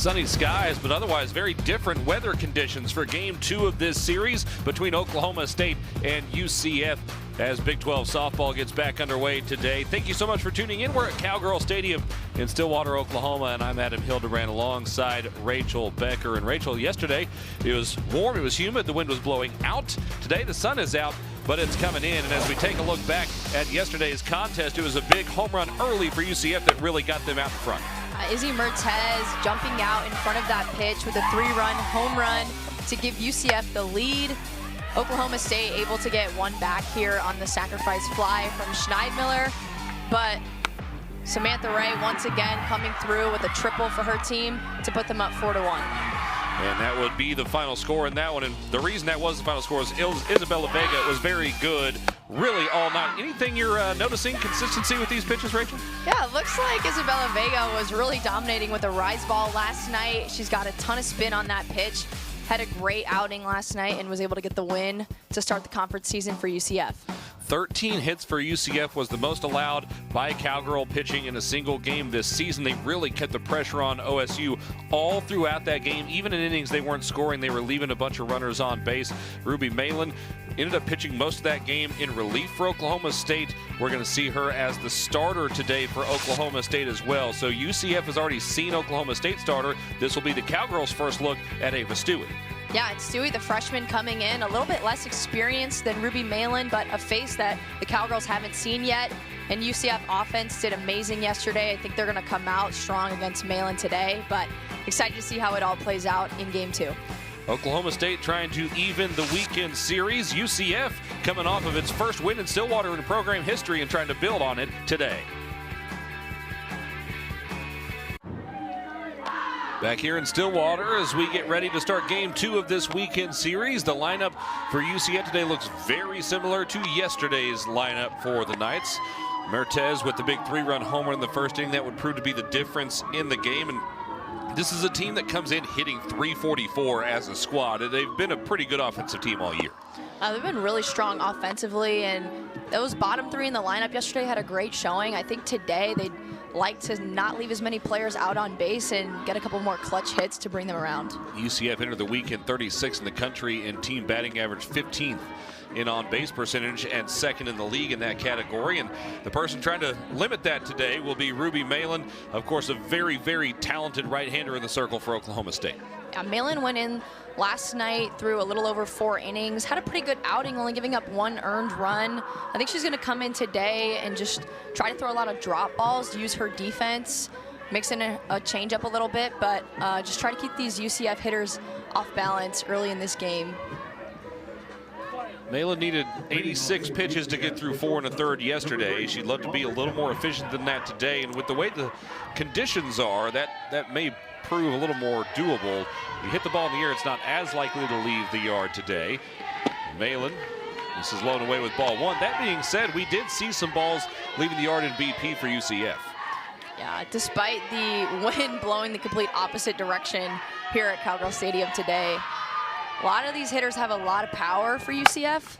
Sunny skies, but otherwise very different weather conditions for Game 2 of this series between Oklahoma State and UCF as Big 12 softball gets back underway today. Thank you so much for tuning in. We're at Cowgirl Stadium in Stillwater, Oklahoma, and I'm Adam Hildebrand alongside Rachel Becker. And Rachel, yesterday it was warm, it was humid, the wind was blowing out. Today the sun is out, but it's coming in. And as we take a look back at yesterday's contest, it was a big home run early for UCF that really got them out in front. Izzy Mertez jumping out in front of that pitch with a 3-run home run to give UCF the lead. Oklahoma State able to get one back here on the sacrifice fly from Schneidmiller, but Samantha Ray once again coming through with a triple for her team to put them up 4-1. And that would be the final score in that one. And the reason that was the final score is Isabella Vega was very good really all night. Anything you're noticing consistency with these pitches, Rachel? Yeah, it looks like Isabella Vega was really dominating with a rise ball last night. She's got a ton of spin on that pitch. Had a great outing last night and was able to get the win to start the conference season for UCF. 13 hits for UCF was the most allowed by Cowgirl pitching in a single game this season. They really kept the pressure on OSU all throughout that game. Even in innings they weren't scoring, they were leaving a bunch of runners on base. Ruby Malin ended up pitching most of that game in relief for Oklahoma State. We're going to see her as the starter today for Oklahoma State as well. So UCF has already seen Oklahoma State starter. This will be the Cowgirls' first look at Ava Stewie. Yeah, it's Stewie, the freshman, coming in. A little bit less experienced than Ruby Malin, but a face that the Cowgirls haven't seen yet. And UCF offense did amazing yesterday. I think they're going to come out strong against Malin today, but excited to see how it all plays out in Game 2. Oklahoma State trying to even the weekend series. UCF coming off of its first win in Stillwater in program history and trying to build on it today. Back here in Stillwater as we get ready to start Game 2 of this weekend series. The lineup for UCF today looks very similar to yesterday's lineup for the Knights. Mertez with the big 3-run homer in the first inning. That would prove to be the difference in the game. And this is a team that comes in hitting .344 as a squad. They've been a pretty good offensive team all year. They've been really strong offensively, and those bottom three in the lineup yesterday had a great showing. I think today they'd like to not leave as many players out on base and get a couple more clutch hits to bring them around. UCF entered the weekend 36th in the country in team batting average, 15th in on-base percentage, and second in the league in that category. And the person trying to limit that today will be Ruby Malin, of course, a very, very talented right-hander in the circle for Oklahoma State. Yeah, Malin went in last night through a little over 4 innings, had a pretty good outing, only giving up 1 earned run. I think she's going to come in today and just try to throw a lot of drop balls, use her defense, mix in a changeup a little bit, but just try to keep these UCF hitters off balance early in this game. Malin needed 86 pitches to get through 4 1/3 yesterday. She'd love to be a little more efficient than that today, and with the way the conditions are, that may prove a little more doable. You hit the ball in the air, it's not as likely to leave the yard today. Malin, this is low and away with ball 1. That being said, we did see some balls leaving the yard in BP for UCF. Yeah, despite the wind blowing the complete opposite direction here at Cowgirl Stadium today, a lot of these hitters have a lot of power for UCF.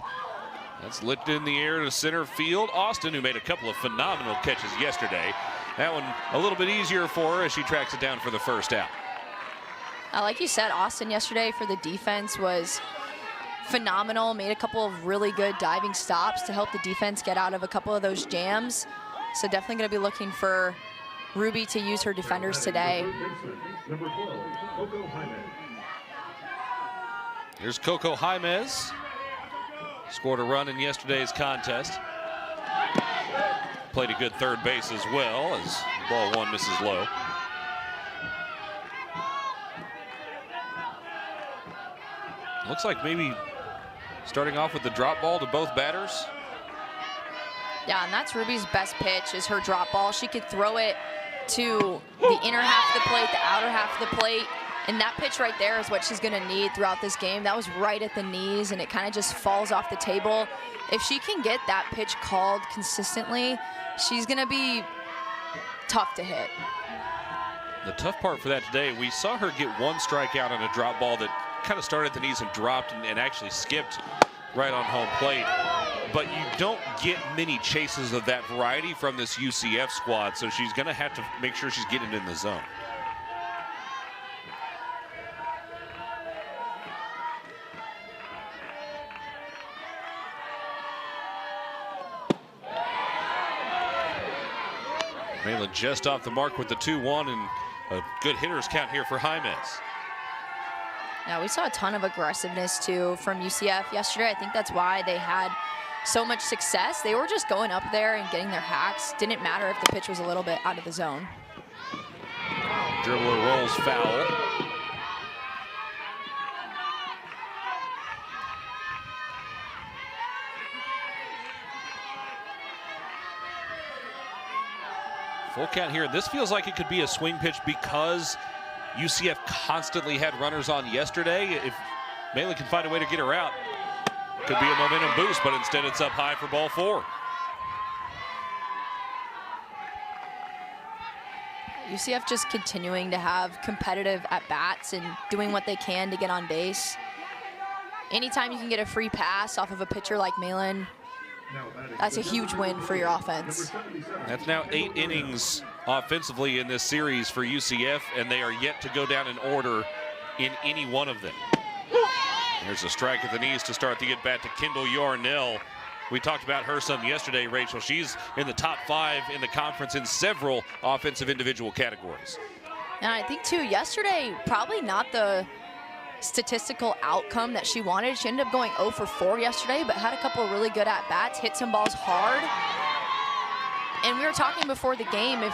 That's lifted in the air to center field. Austin, who made a couple of phenomenal catches yesterday. That one a little bit easier for her as she tracks it down for the first out. Like you said, Austin yesterday for the defense was phenomenal. Made a couple of really good diving stops to help the defense get out of a couple of those jams. So definitely going to be looking for Ruby to use her defenders today. Here's Coco Jaimez. Scored a run in yesterday's contest. Played a good third base as well as ball 1 misses low. Looks like maybe starting off with the drop ball to both batters. Yeah, and that's Ruby's best pitch is her drop ball. She could throw it to the inner half of the plate, the outer half of the plate. And that pitch right there is what she's going to need throughout this game. That was right at the knees, and it kind of just falls off the table. If she can get that pitch called consistently, she's going to be tough to hit. The tough part for that today, we saw her get 1 strikeout on a drop ball that kind of started at the knees and dropped and actually skipped right on home plate. But you don't get many chases of that variety from this UCF squad, so she's going to have to make sure she's getting in the zone. Malin just off the mark with the 2-1, and a good hitters count here for Jaimez. Yeah, we saw a ton of aggressiveness too from UCF yesterday. I think that's why they had so much success. They were just going up there and getting their hacks. Didn't matter if the pitch was a little bit out of the zone. Dribbler rolls foul. Full count here. This feels like it could be a swing pitch because UCF constantly had runners on yesterday. If Malin can find a way to get her out, could be a momentum boost, but instead it's up high for ball 4. UCF just continuing to have competitive at-bats and doing what they can to get on base. Anytime you can get a free pass off of a pitcher like Malin, that's a huge win for your offense. That's now 8 innings offensively in this series for UCF, and they are yet to go down in order in any one of them. There's a strike at the knees to start the at-bat to Kendall Yarnell. We talked about her some yesterday, Rachel. She's in the top 5 in the conference in several offensive individual categories. And I think, too, yesterday, probably not the statistical outcome that she wanted. She ended up going 0 for 4 yesterday, but had a couple of really good at-bats, hit some balls hard. And we were talking before the game, if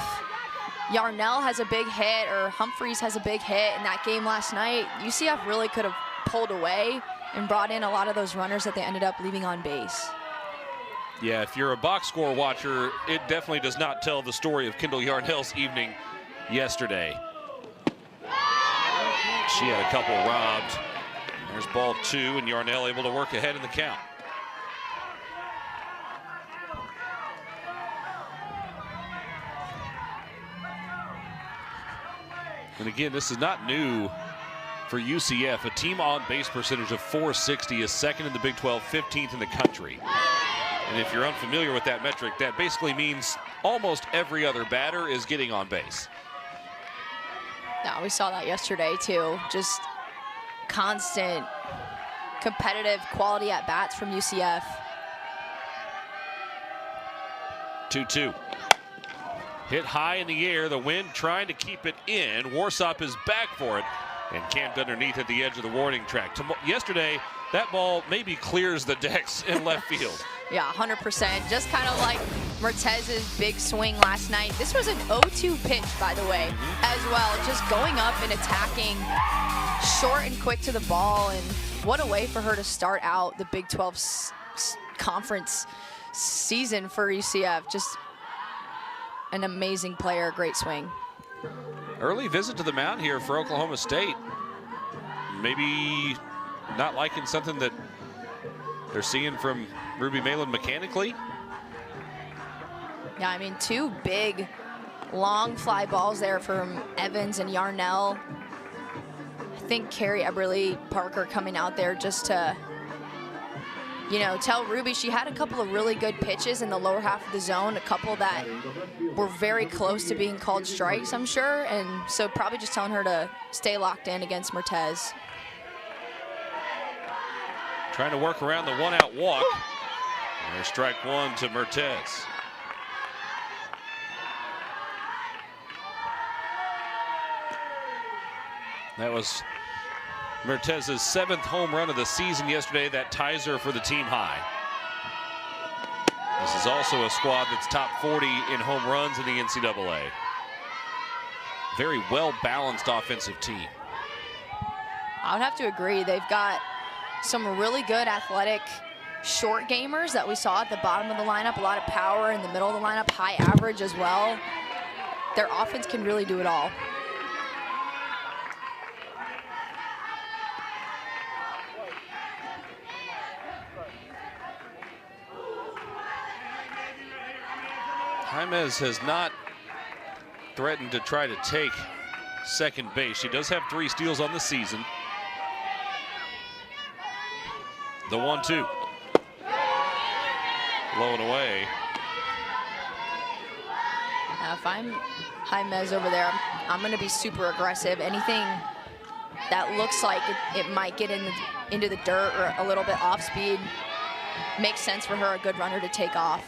Yarnell has a big hit or Humphreys has a big hit in that game last night, UCF really could have pulled away and brought in a lot of those runners that they ended up leaving on base. Yeah, if you're a box score watcher, it definitely does not tell the story of Kendall Yarnell's evening yesterday. She had a couple robbed. There's ball 2, and Yarnell able to work ahead in the count. And again, this is not new for UCF. A team on base percentage of .460 is second in the Big 12, 15th in the country. And if you're unfamiliar with that metric, that basically means almost every other batter is getting on base. Yeah, we saw that yesterday too. Just constant, competitive, quality at bats from UCF. 2-2. Hit high in the air. The wind trying to keep it in. Warsop is back for it and camped underneath at the edge of the warning track. Yesterday, that ball maybe clears the decks in left field. Yeah, 100%. Just kind of like Mertez's big swing last night. This was an 0-2 pitch, by the way, as well. Just going up and attacking short and quick to the ball. And what a way for her to start out the Big 12 conference season for UCF. Just an amazing player, great swing. Early visit to the mound here for Oklahoma State. Maybe not liking something that they're seeing from Ruby Malin mechanically. Yeah, I mean, 2 big, long fly balls there from Evans and Yarnell. I think Carrie Eberly Parker coming out there just to, you know, tell Ruby she had a couple of really good pitches in the lower half of the zone, a couple that were very close to being called strikes, I'm sure. And so probably just telling her to stay locked in against Mertez. Trying to work around the 1-out walk. There's strike 1 to Mertez. That was Mertez's 7th home run of the season yesterday. That ties her for the team high. This is also a squad that's top 40 in home runs in the NCAA. Very well-balanced offensive team. I would have to agree. They've got some really good athletic short gamers that we saw at the bottom of the lineup. A lot of power in the middle of the lineup, high average as well. Their offense can really do it all. Jaimez has not threatened to try to take second base. She does have 3 steals on the season. The 1-2. Low and away. If I'm Jaimez over there, I'm going to be super aggressive. Anything that looks like it might get into the dirt or a little bit off speed makes sense for her, a good runner to take off.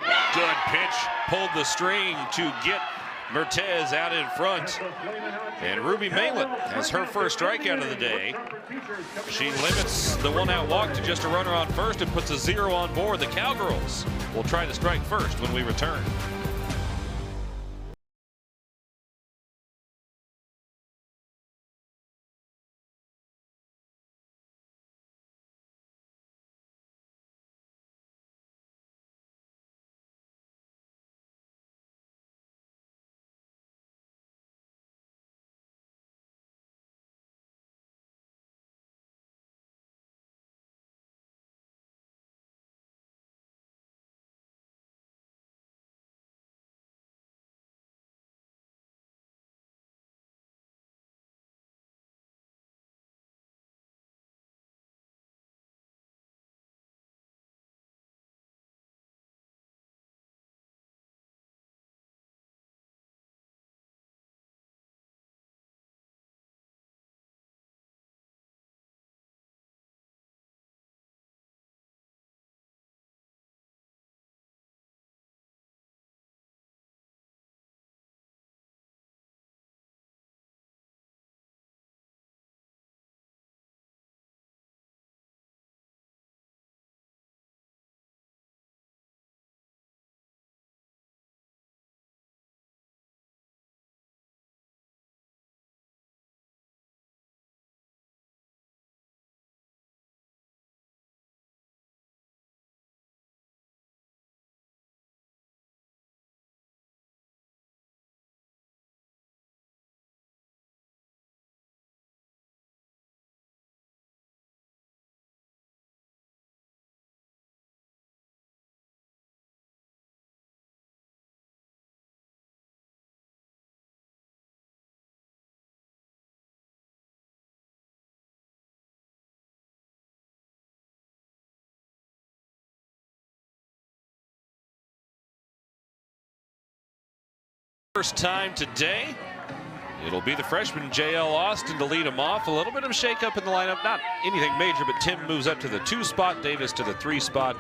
Good pitch, pulled the string to get Mertez out in front. And Ruby Malin has her first strikeout of the day. She limits the one-out walk to just a runner on first and puts a 0 on board. The Cowgirls will try to strike first when we return. First time today, it'll be the freshman J.L. Austin to lead him off. A little bit of a shakeup in the lineup, not anything major, but Tim moves up to the 2 spot, Davis to the 3 spot,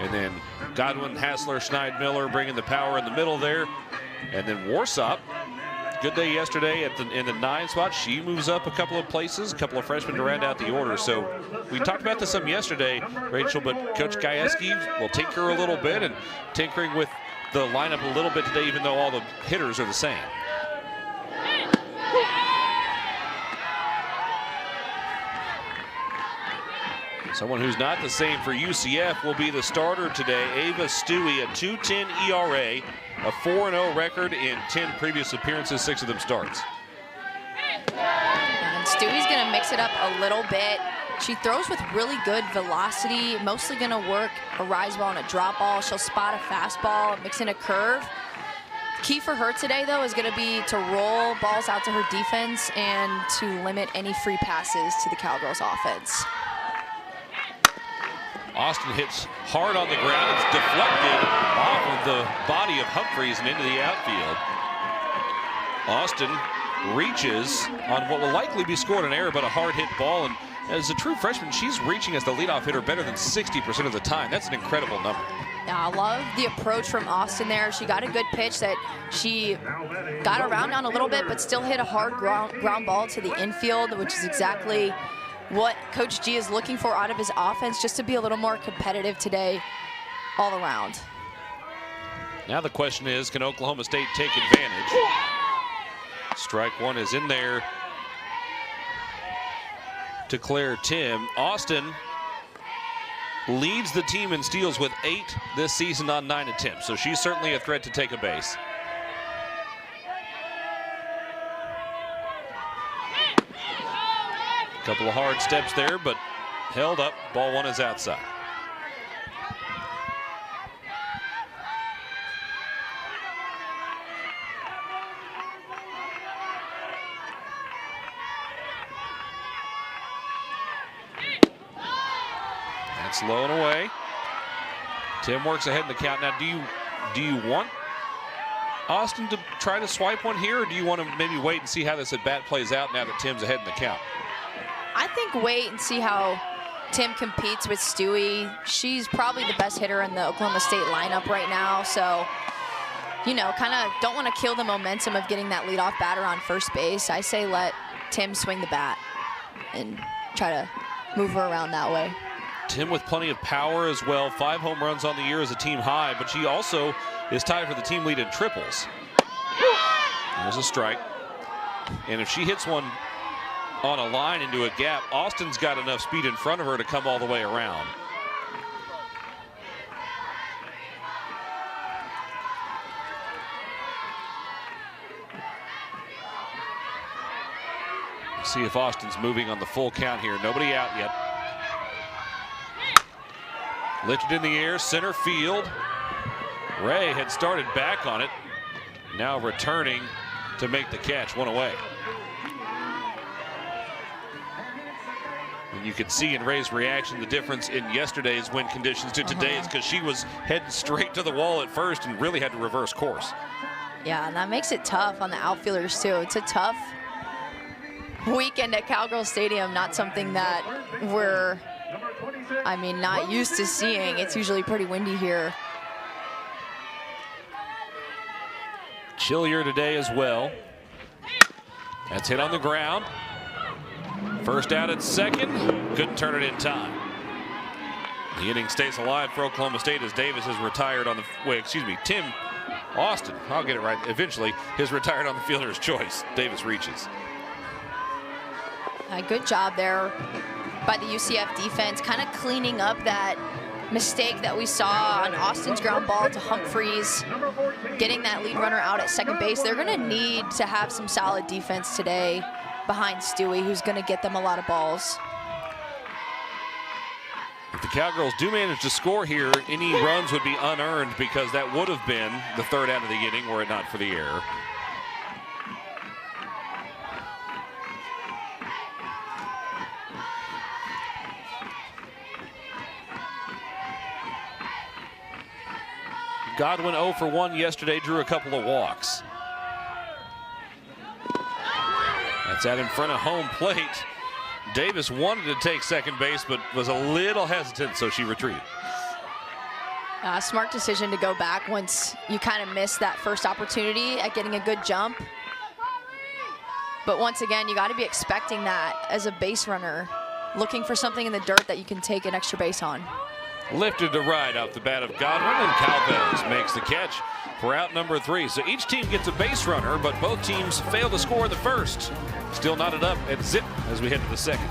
and then Godwin, Hassler, Schneid, Miller bringing the power in the middle there, and then Warsop. Good day yesterday in the 9 spot. She moves up a couple of places, a couple of freshmen to round out the order. So we talked about this some yesterday, Rachel, but Coach Gajewski will tinker a little bit and tinkering with the lineup a little bit today, even though all the hitters are the same. Someone who's not the same for UCF will be the starter today, Ava Stewie, a 2.10 ERA, a 4-0 record in 10 previous appearances, 6 of them starts. And Stewie's going to mix it up a little bit. She throws with really good velocity, mostly going to work a rise ball and a drop ball. She'll spot a fastball, mix in a curve. Key for her today, though, is going to be to roll balls out to her defense and to limit any free passes to the Cowgirls offense. Austin hits hard on the ground. It's deflected off of the body of Humphreys and into the outfield. Austin reaches on what will likely be scored an error, but a hard hit ball. And as a true freshman, she's reaching as the leadoff hitter better than 60% of the time. That's an incredible number. Yeah, I love the approach from Austin there. She got a good pitch that she got around on a little bit, but still hit a hard ground ball to the infield, which is exactly what Coach G is looking for out of his offense, just to be a little more competitive today all around. Now the question is, can Oklahoma State take advantage? Strike one is in there to Claire Tim. Austin leads the team in steals with 8 this season on 9 attempts, so she's certainly a threat to take a base. Couple of hard steps there, but held up. Ball one is outside. That's low and away. Tim works ahead in the count. Now, do you want Austin to try to swipe one here, or do you want to maybe wait and see how this at bat plays out now that Tim's ahead in the count? I think wait and see how Tim competes with Stewie. She's probably the best hitter in the Oklahoma State lineup right now. So, you know, kind of don't want to kill the momentum of getting that leadoff batter on first base. I say let Tim swing the bat and try to move her around that way. Tim with plenty of power as well. 5 home runs on the year as a team high, but she also is tied for the team lead in triples. There's a strike. And if she hits one on a line into a gap, Austin's got enough speed in front of her to come all the way around. See if Austin's moving on the full count here. Nobody out yet. Lifted in the air, center field. Ray had started back on it. Now returning to make the catch, one away. And you could see in Ray's reaction the difference in yesterday's wind conditions to today's, because she was heading straight to the wall at first and really had to reverse course. Yeah, and that makes it tough on the outfielders too. It's a tough weekend at Cowgirl Stadium, not something that we're, not used to seeing. It's usually pretty windy here. Chillier today as well. That's hit on the ground. First out at second. Couldn't turn it in time. The inning stays alive for Oklahoma State as Davis is retired on the, Tim Austin, I'll get it right eventually, is retired on the fielder's choice. Davis reaches. Good job there by the UCF defense, kind of cleaning up that mistake that we saw on Austin's ground ball to Humphreys, getting that lead runner out at second base. They're going to need to have some solid defense today behind Stewie, who's going to get them a lot of balls. If the Cowgirls do manage to score here, any runs would be unearned, because that would have been the third out of the inning were it not for the error. Godwin 0 for 1 yesterday, drew a couple of walks. That's out in front of home plate. Davis wanted to take second base, but was a little hesitant, so she retreated. Smart decision to go back once you kind of miss that first opportunity at getting a good jump. But once again, you got to be expecting that as a base runner, looking for something in the dirt that you can take an extra base on. Lifted to right off the bat of Godwin, and Calvez makes the catch for out number 3. So each team gets a base runner, but both teams fail to score the first. Still knotted up at zip as we head to the second.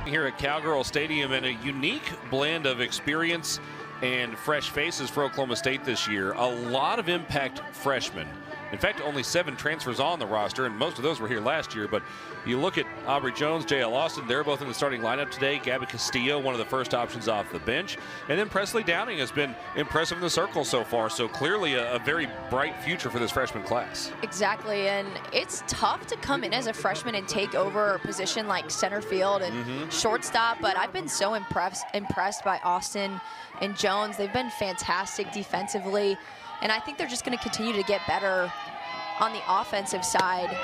Here at Cowgirl Stadium, and a unique blend of experience and fresh faces for Oklahoma State this year. A lot of impact freshmen. In fact, only 7 transfers on the roster, and most of those were here last year. But you look at Aubrey Jones, J.L. Austin, they're both in the starting lineup today. Gabby Castillo, one of the first options off the bench. And then Presley Downing has been impressive in the circle so far. So clearly a very bright future for this freshman class. Exactly, and it's tough to come in as a freshman and take over a position like center field and shortstop. But I've been so impressed by Austin and Jones. They've been fantastic defensively. And I think they're just going to continue to get better on the offensive side.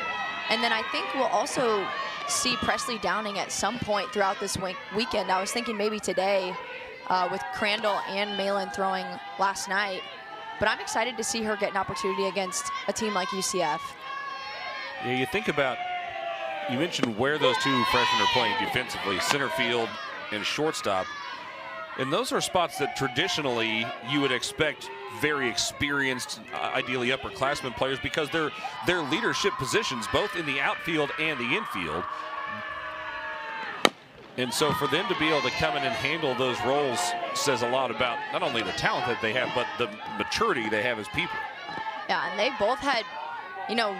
And then I think we'll also see Presley Downing at some point throughout this weekend. I was thinking maybe today with Crandall and Malin throwing last night. But I'm excited to see her get an opportunity against a team like UCF. Yeah, you think about, you mentioned where those 2 freshmen are playing defensively, center field and shortstop. And those are spots that traditionally you would expect very experienced, ideally upperclassmen players, because they're leadership positions both in the outfield and the infield. And so for them to be able to come in and handle those roles says a lot about not only the talent that they have, but the maturity they have as people. Yeah, and they both had,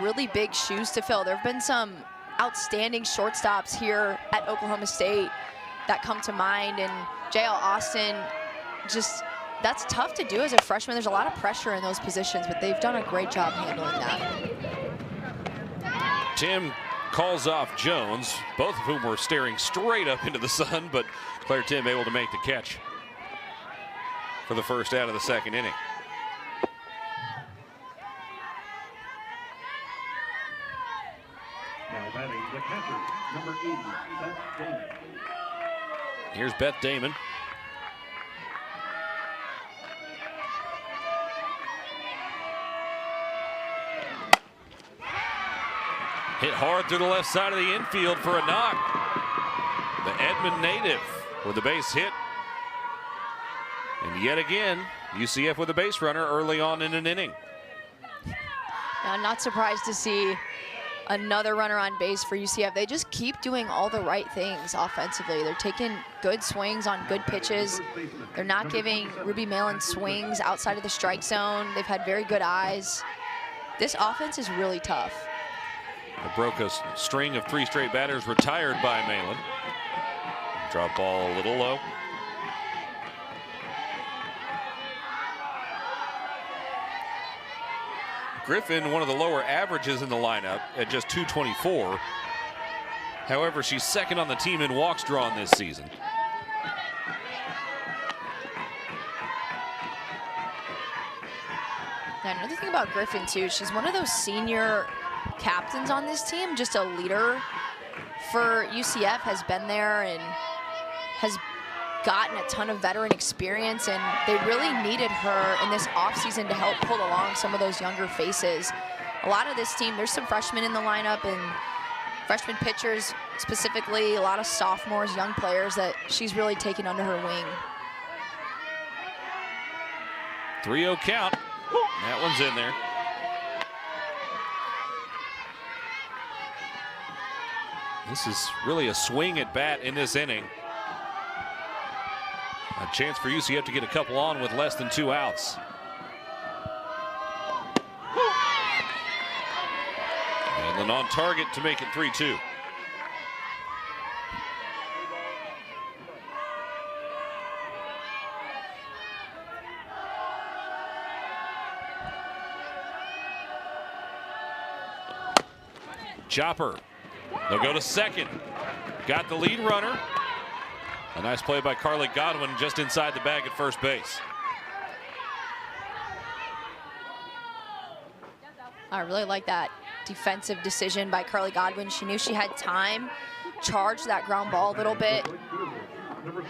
really big shoes to fill. There have been some outstanding shortstops here at Oklahoma State that come to mind, and J.L. Austin, just that's tough to do as a freshman. There's a lot of pressure in those positions, but they've done a great job handling that. Tim calls off Jones, both of whom were staring straight up into the sun, but Claire Tim able to make the catch for the first out of the second inning. Now batting the catcher, number 80, Seth Davis. Here's Beth Damon. Hit hard through the left side of the infield for a knock. The Edmond native with the base hit. And yet again, UCF with a base runner early on in an inning. I'm not surprised to see another runner on base for UCF. They just keep doing all the right things offensively. They're taking good swings on good pitches. They're not giving Ruby Malin swings outside of the strike zone. They've had very good eyes. This offense is really tough. It broke a string of 3 straight batters retired by Malin. Drop ball a little low. Griffin, one of the lower averages in the lineup at just 224. However, she's second on the team in walks drawn this season. Now, another thing about Griffin, too, she's one of those senior captains on this team, just a leader for UCF, has been there and has gotten a ton of veteran experience, and they really needed her in this offseason to help pull along some of those younger faces. A lot of this team, there's some freshmen in the lineup and freshman pitchers specifically, a lot of sophomores, young players that she's really taken under her wing. 3-0 count. That one's in there. This is really a swing at bat in this inning. A chance for UCF to get a couple on with less than 2 outs. And then on target to make it 3-2. Chopper. They'll go to second. Got the lead runner. A nice play by Carly Godwin just inside the bag at first base. I really like that defensive decision by Carly Godwin. She knew she had time, charged that ground ball a little bit,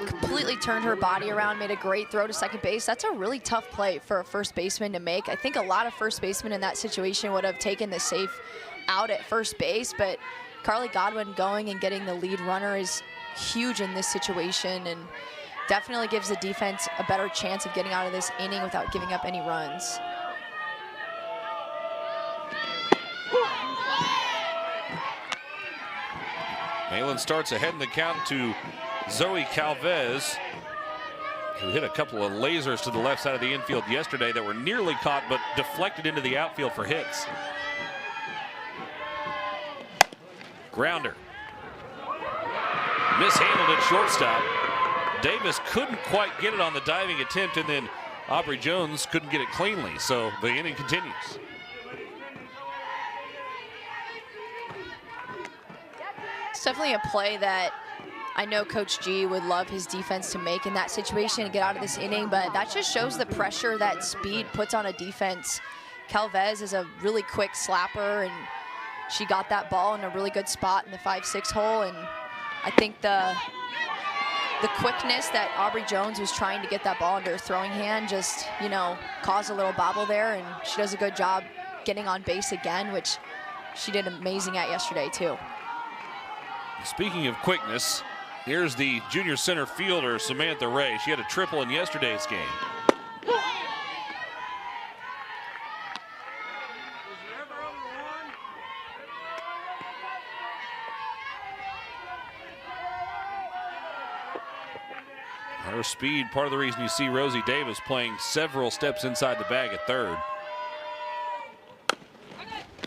completely turned her body around, made a great throw to second base. That's a really tough play for a first baseman to make. I think a lot of first basemen in that situation would have taken the safe out at first base, but Carly Godwin going and getting the lead runner is huge in this situation and definitely gives the defense a better chance of getting out of this inning without giving up any runs. Malin starts ahead in the count to Zoe Calvez, who hit a couple of lasers to the left side of the infield yesterday that were nearly caught but deflected into the outfield for hits. Grounder. Mishandled at shortstop. Davis couldn't quite get it on the diving attempt, and then Aubrey Jones couldn't get it cleanly, so the inning continues. It's definitely a play that I know Coach G would love his defense to make in that situation and get out of this inning, but that just shows the pressure that speed puts on a defense. Calvez is a really quick slapper, and she got that ball in a really good spot in the 5-6 hole, and I think the quickness that Aubrey Jones was trying to get that ball into her throwing hand just, you know, caused a little bobble there, and she does a good job getting on base again, which she did amazing at yesterday too. Speaking of quickness, here's the junior center fielder, Samantha Ray. She had a triple in yesterday's game. Her speed, part of the reason you see Rosie Davis playing several steps inside the bag at third.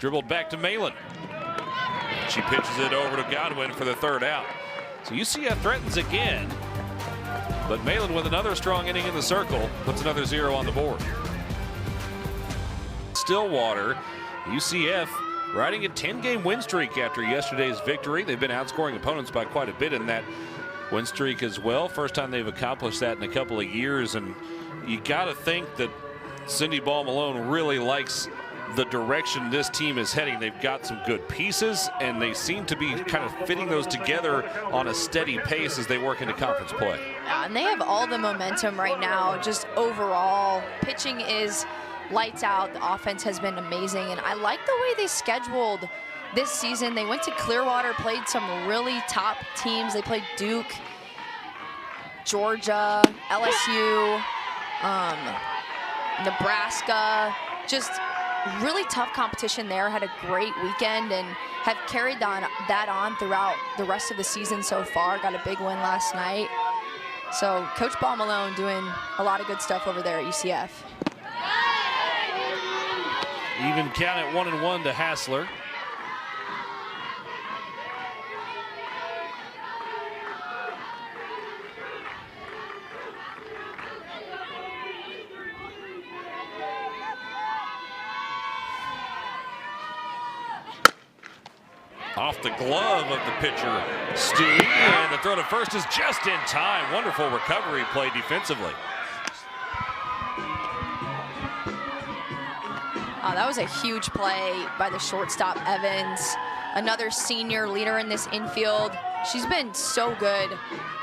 Dribbled back to Malin. She pitches it over to Godwin for the third out. So UCF threatens again, but Malin with another strong inning in the circle puts another 0 on the board. Stillwater, UCF riding a 10-game win streak after yesterday's victory. They've been outscoring opponents by quite a bit in that win streak as well. First time they've accomplished that in a couple of years, and you got to think that Cindy Ball Malone really likes the direction this team is heading. They've got some good pieces, and they seem to be kind of fitting those together on a steady pace as they work into conference play. Yeah, and they have all the momentum right now. Just overall, pitching is lights out. The offense has been amazing, and I like the way they scheduled this season. They went to Clearwater, played some really top teams. They played Duke, Georgia, LSU, Nebraska. Just really tough competition there. Had a great weekend and have carried that on throughout the rest of the season so far. Got a big win last night. So Coach Ball Malone doing a lot of good stuff over there at UCF. Even count at 1-1 to Hassler. Off the glove of the pitcher, Stewie, and the throw to first is just in time. Wonderful recovery play defensively. That was a huge play by the shortstop, Evans. Another senior leader in this infield. She's been so good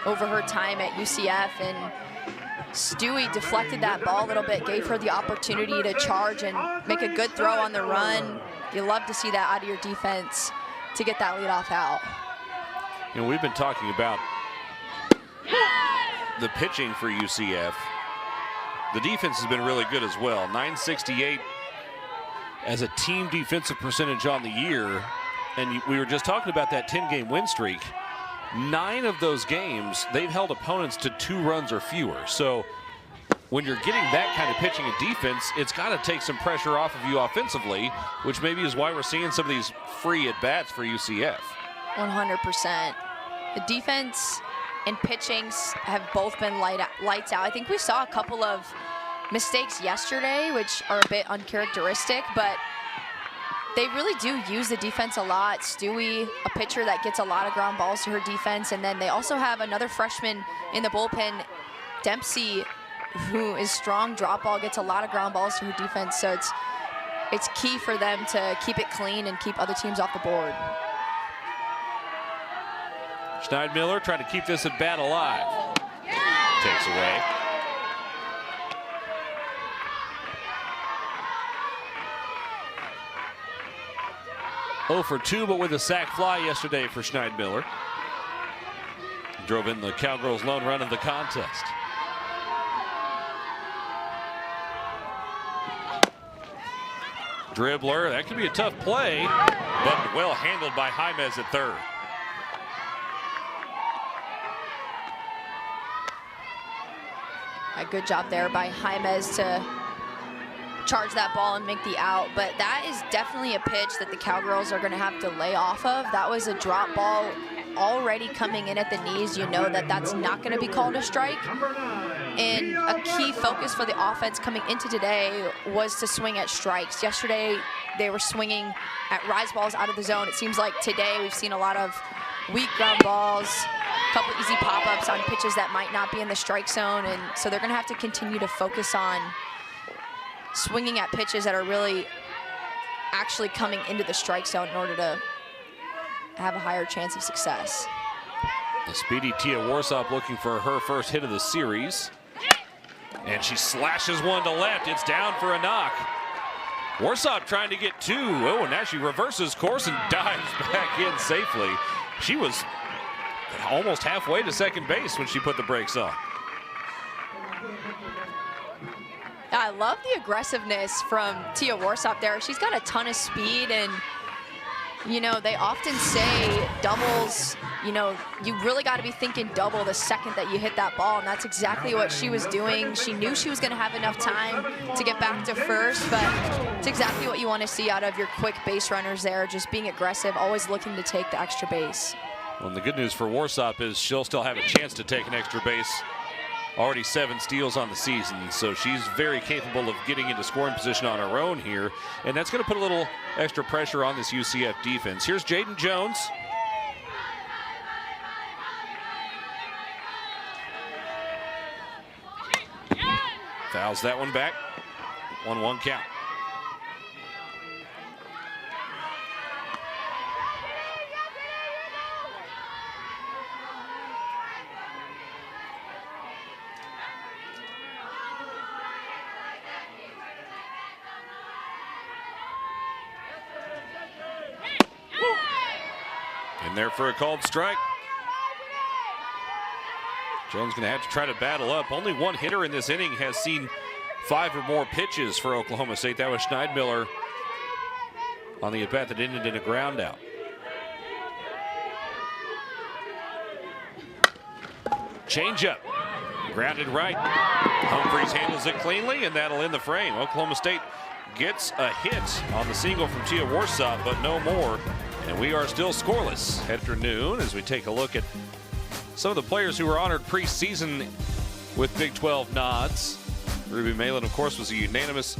over her time at UCF, and Stewie deflected that ball a little bit, gave her the opportunity to charge and make a good throw on the run. You love to see that out of your defense to get that leadoff out. You know, we've been talking about the pitching for UCF. The defense has been really good as well. 968 as a team defensive percentage on the year. And we were just talking about that 10-game win streak. 9 of those games, they've held opponents to 2 runs or fewer. So when you're getting that kind of pitching and defense, it's got to take some pressure off of you offensively, which maybe is why we're seeing some of these free at-bats for UCF. 100%. The defense and pitching have both been lights out. I think we saw a couple of mistakes yesterday, which are a bit uncharacteristic, but they really do use the defense a lot. Stewie, a pitcher that gets a lot of ground balls to her defense, and then they also have another freshman in the bullpen, Dempsey, who is strong drop ball, gets a lot of ground balls to her defense. So it's key for them to keep it clean and keep other teams off the board. Schneidmiller trying to keep this at bat alive. Takes away. Oh for 2, but with a sac fly yesterday for Schneidmiller. Drove in the Cowgirls' lone run of the contest. Dribbler, that could be a tough play, but well handled by Jaimez at third. A good job there by Jaimez to charge that ball and make the out, but that is definitely a pitch that the Cowgirls are going to have to lay off of. That was a drop ball already coming in at the knees. You know that that's not going to be called a strike. And a key focus for the offense coming into today was to swing at strikes. Yesterday, they were swinging at rise balls out of the zone. It seems like today we've seen a lot of weak ground balls, a couple easy pop-ups on pitches that might not be in the strike zone. And so they're going to have to continue to focus on swinging at pitches that are really actually coming into the strike zone in order to have a higher chance of success. The speedy Tia Warsop looking for her first hit of the series. And she slashes one to left. It's down for a knock. Warsop trying to get 2. Oh, and now she reverses course and dives back in safely. She was almost halfway to second base when she put the brakes on. I love the aggressiveness from Tia Warsop there. She's got a ton of speed, and you know, they often say doubles, you know, you really got to be thinking double the second that you hit that ball, and that's exactly what she was doing. She knew she was going to have enough time to get back to first, but it's exactly what you want to see out of your quick base runners there, just being aggressive, always looking to take the extra base. Well, and the good news for Warsop is she'll still have a chance to take an extra base. Already 7 steals on the season, so she's very capable of getting into scoring position on her own here, and that's going to put a little extra pressure on this UCF defense. Here's Jaden Jones. Fouls that one back. 1-1 count. there for a called strike. Jones going to have to try to battle up. Only one hitter in this inning has seen 5 or more pitches for Oklahoma State. That was Schneidmiller on the at-bat that ended in a ground out. Changeup, grounded right. Humphreys handles it cleanly, and that'll end the frame. Oklahoma State gets a hit on the single from Tia Warsaw, but no more. And we are still scoreless after noon as we take a look at some of the players who were honored preseason with Big 12 nods. Ruby Malin, of course, was a unanimous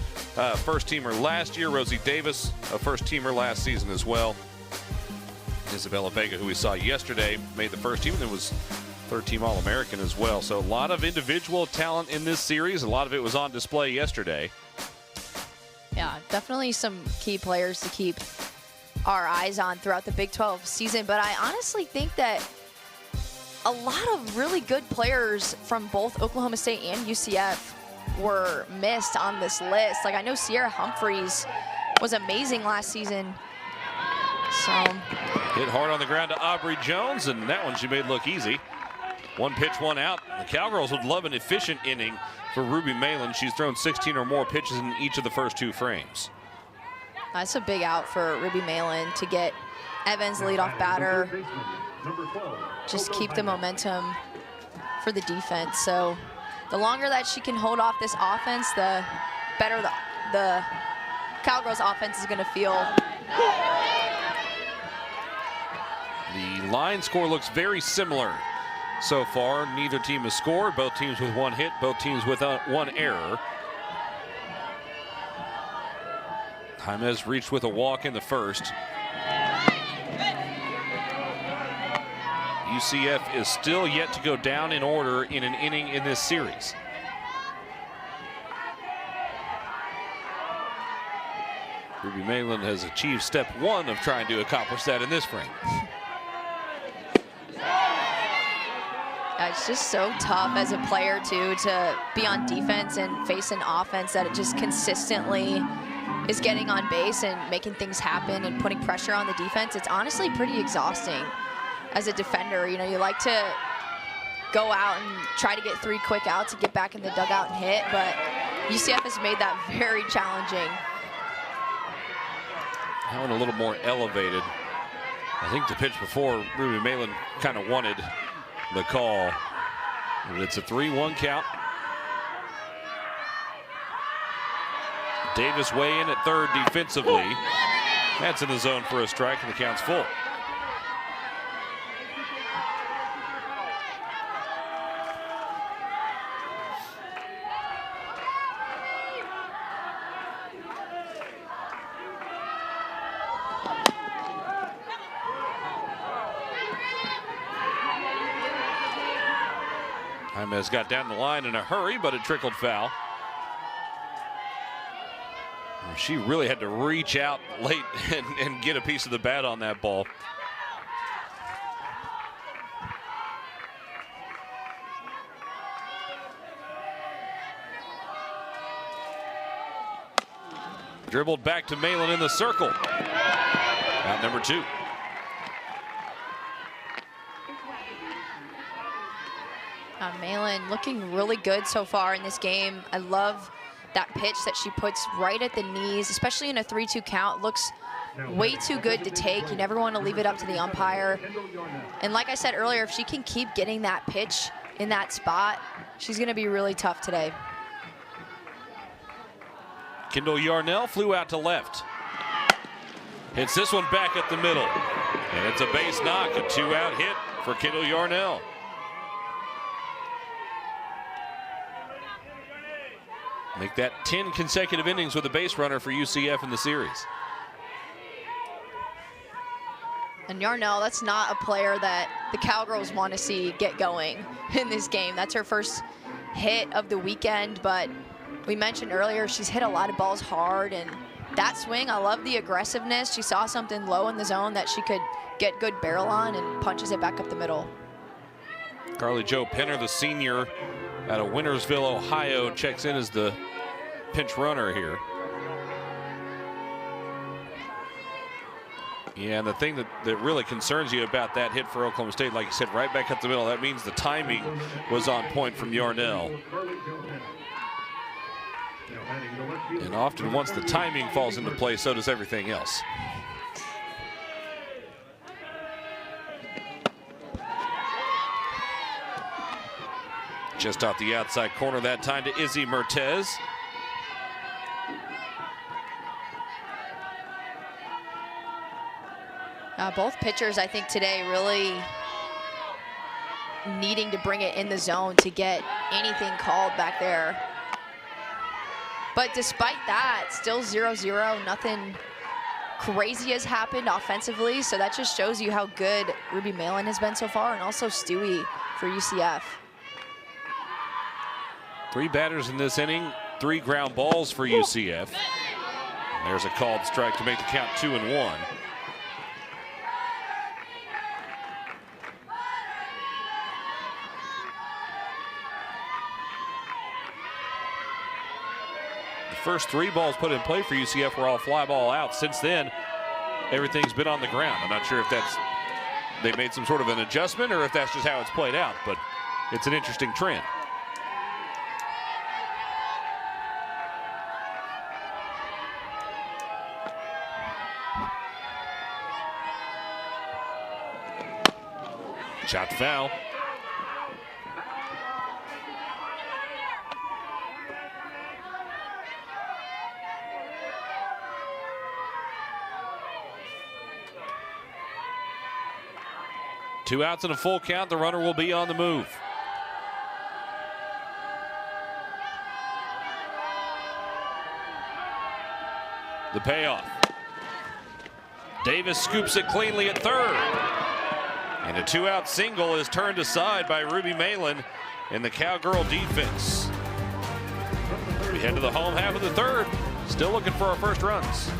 first-teamer last year. Rosie Davis, a first-teamer last season as well. Isabella Vega, who we saw yesterday, made the first team and then was third-team All-American as well. So a lot of individual talent in this series. A lot of it was on display yesterday. Yeah, definitely some key players to keep our eyes on throughout the Big 12 season. But I honestly think that a lot of really good players from both Oklahoma State and UCF were missed on this list. Like, I know Sierra Humphreys was amazing last season. So hit hard on the ground to Aubrey Jones, and that one she made look easy. One pitch, one out. The Cowgirls would love an efficient inning for Ruby Malin. She's thrown 16 or more pitches in each of the first 2 frames. That's a big out for Ruby Malin to get Evans leadoff batter. Just keep the momentum for the defense. So the longer that she can hold off this offense, the better the Cowgirls offense is going to feel. The line score looks very similar so far. Neither team has scored. Both teams with 1 hit, both teams with 1 error. Jaimez reached with a walk in the first. UCF is still yet to go down in order in an inning in this series. Ruby Malin has achieved step 1 of trying to accomplish that in this frame. It's just so tough as a player, too, to be on defense and face an offense that it just consistently is getting on base and making things happen and putting pressure on the defense. It's honestly pretty exhausting as a defender. You know, you like to go out and try to get 3 quick outs and get back in the dugout and hit, but UCF has made that very challenging. That one a little more elevated. I think the pitch before, Ruby Malin kind of wanted the call. But it's a 3-1 count. Davis way in at third defensively. That's in the zone for a strike, and the count's full. Jaimez got down the line in a hurry, but it trickled foul. She really had to reach out late and get a piece of the bat on that ball. Dribbled back to Malin in the circle. Out number 2. Malin looking really good so far in this game. I love that pitch that she puts right at the knees, especially in a 3-2 count. Looks way too good to take. You never want to leave it up to the umpire. And like I said earlier, if she can keep getting that pitch in that spot, she's going to be really tough today. Kendall Yarnell flew out to left. Hits this one back at the middle. And it's a base knock, a 2-out hit for Kendall Yarnell. Make that 10 consecutive innings with a base runner for UCF in the series. And Yarnell, that's not a player that the Cowgirls want to see get going in this game. That's her first hit of the weekend, but we mentioned earlier she's hit a lot of balls hard, and that swing, I love the aggressiveness. She saw something low in the zone that she could get good barrel on and punches it back up the middle. Carly Jo Penner, the senior out of Wintersville, Ohio, checks in as the pinch runner here. Yeah, and the thing that really concerns you about that hit for Oklahoma State, like you said, right back up the middle, that means the timing was on point from Yarnell. And often once the timing falls into place, so does everything else. Just off the outside corner that time to Izzy Mertez. Both pitchers, I think, today really needing to bring it in the zone to get anything called back there. But despite that, still 0-0, nothing crazy has happened offensively. So that just shows you how good Ruby Malin has been so far, and also Stewie for UCF. 3 batters in this inning, 3 ground balls for UCF. There's a called strike to make the count 2-1. First 3 balls put in play for UCF were all fly ball out. Since then, everything's been on the ground. I'm not sure if that's they made some sort of an adjustment or if that's just how it's played out, but it's an interesting trend. Shot foul. Two outs and a full count. The runner will be on the move. The payoff. Davis scoops it cleanly at third. And a 2-out single is turned aside by Ruby Malin in the Cowgirl defense. We head to the home half of the third. Still looking for our first runs.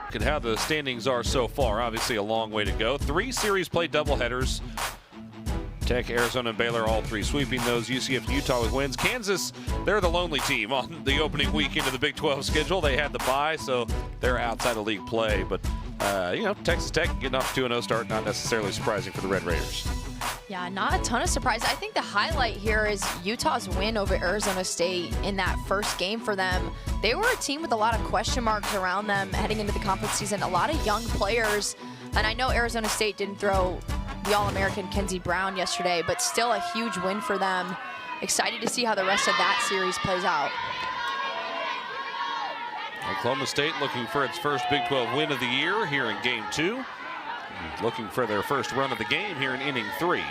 Look at how the standings are so far. Obviously a long way to go. 3 series play doubleheaders. Tech, Arizona, and Baylor, all 3 sweeping those. UCF and Utah with wins. Kansas, they're the lonely team on the opening weekend of the Big 12 schedule. They had the bye, so they're outside of league play. But, you know, Texas Tech getting off to a 2-0 start, not necessarily surprising for the Red Raiders. Yeah, not a ton of surprise. I think the highlight here is Utah's win over Arizona State in that first game for them. They were a team with a lot of question marks around them heading into the conference season, a lot of young players. And I know Arizona State didn't throw the All-American Kenzie Brown yesterday, but still a huge win for them. Excited to see how the rest of that series plays out. Oklahoma State looking for its first Big 12 win of the year here in Game 2. Looking for their first run of the game here in inning 3.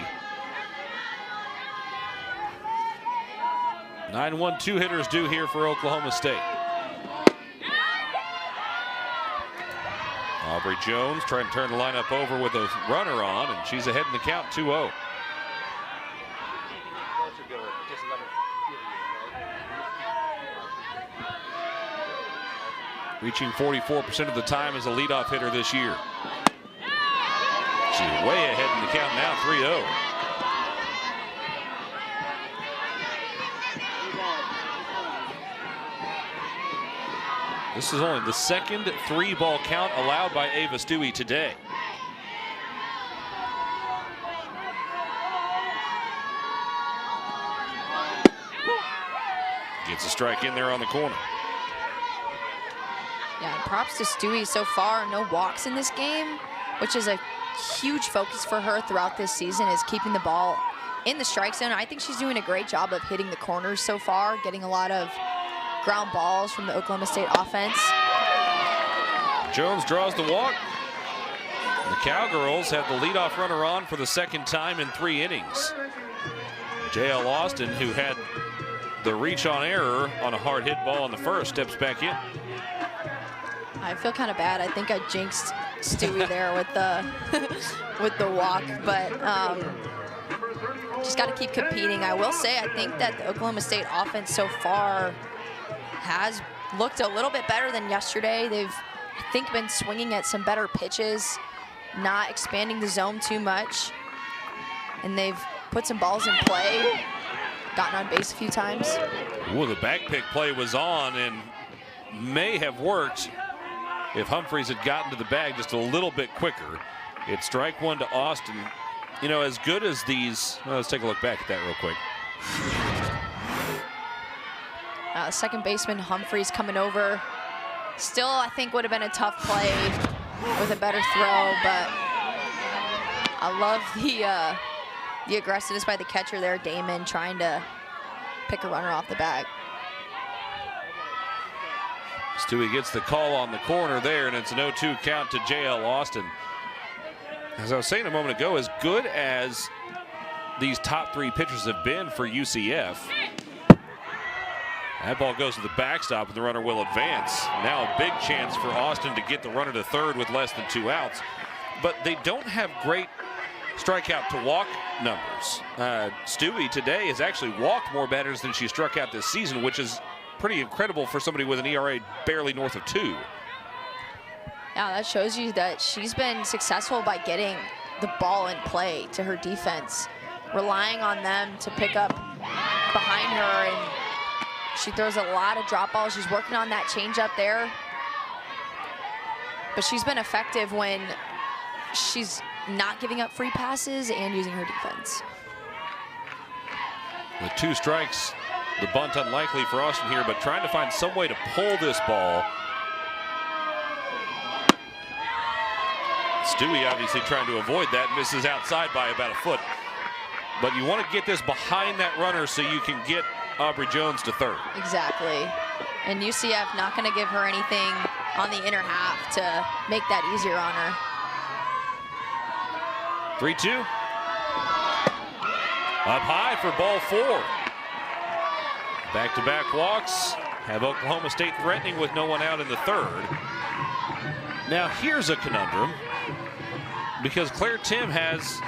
9-1-2 hitters due here for Oklahoma State. Aubrey Jones trying to turn the lineup over with a runner on, and she's ahead in the count 2-0. Reaching 44% of the time as a leadoff hitter this year. She's way ahead in the count now, 3-0. This is only the second 3-ball count allowed by Ava Stewie today. Gets a strike in there on the corner. Yeah, props to Stewie so far. No walks in this game, which is a huge focus for her throughout this season, is keeping the ball in the strike zone. I think she's doing a great job of hitting the corners so far, getting a lot of ground balls from the Oklahoma State offense. Jones draws the walk. The Cowgirls have the leadoff runner on for the second time in 3 innings. J.L. Austin, who had the reach on error on a hard hit ball in the first, steps back in. I feel kind of bad. I think I jinxed Stewie there with the with the walk, but just got to keep competing. I will say I think that the Oklahoma State offense so far has looked a little bit better than yesterday. They've, I think, been swinging at some better pitches, not expanding the zone too much, and they've put some balls in play, gotten on base a few times. Ooh, the back pick play was on and may have worked if Humphreys had gotten to the bag just a little bit quicker. It's strike one to Austin. You know, as good as these, well, let's take a look back at that real quick. Second baseman Humphreys coming over. Still, I think would have been a tough play with a better throw, but I love the aggressiveness by the catcher there, Damon, trying to pick a runner off the bag. Stewie gets the call on the corner there, and it's an 0-2 count to JL Austin. As I was saying a moment ago, as good as these top three pitchers have been for UCF, that ball goes to the backstop and the runner will advance. Now a big chance for Austin to get the runner to third with less than 2 outs. But they don't have great strikeout to walk numbers. Stewie today has actually walked more batters than she struck out this season, which is pretty incredible for somebody with an ERA barely north of 2. Yeah, that shows you that she's been successful by getting the ball in play to her defense, relying on them to pick up behind her, and she throws a lot of drop balls. She's working on that changeup there, but she's been effective when she's not giving up free passes and using her defense. With 2 strikes, the bunt unlikely for Austin here, but trying to find some way to pull this ball. Stewie obviously trying to avoid that, misses outside by about a foot. But you want to get this behind that runner so you can get Aubrey Jones to third. Exactly. And UCF not going to give her anything on the inner half to make that easier on her. 3-2. Up high for ball 4. Back-to-back walks have Oklahoma State threatening with no one out in the third. Now here's a conundrum, because Claire Tim has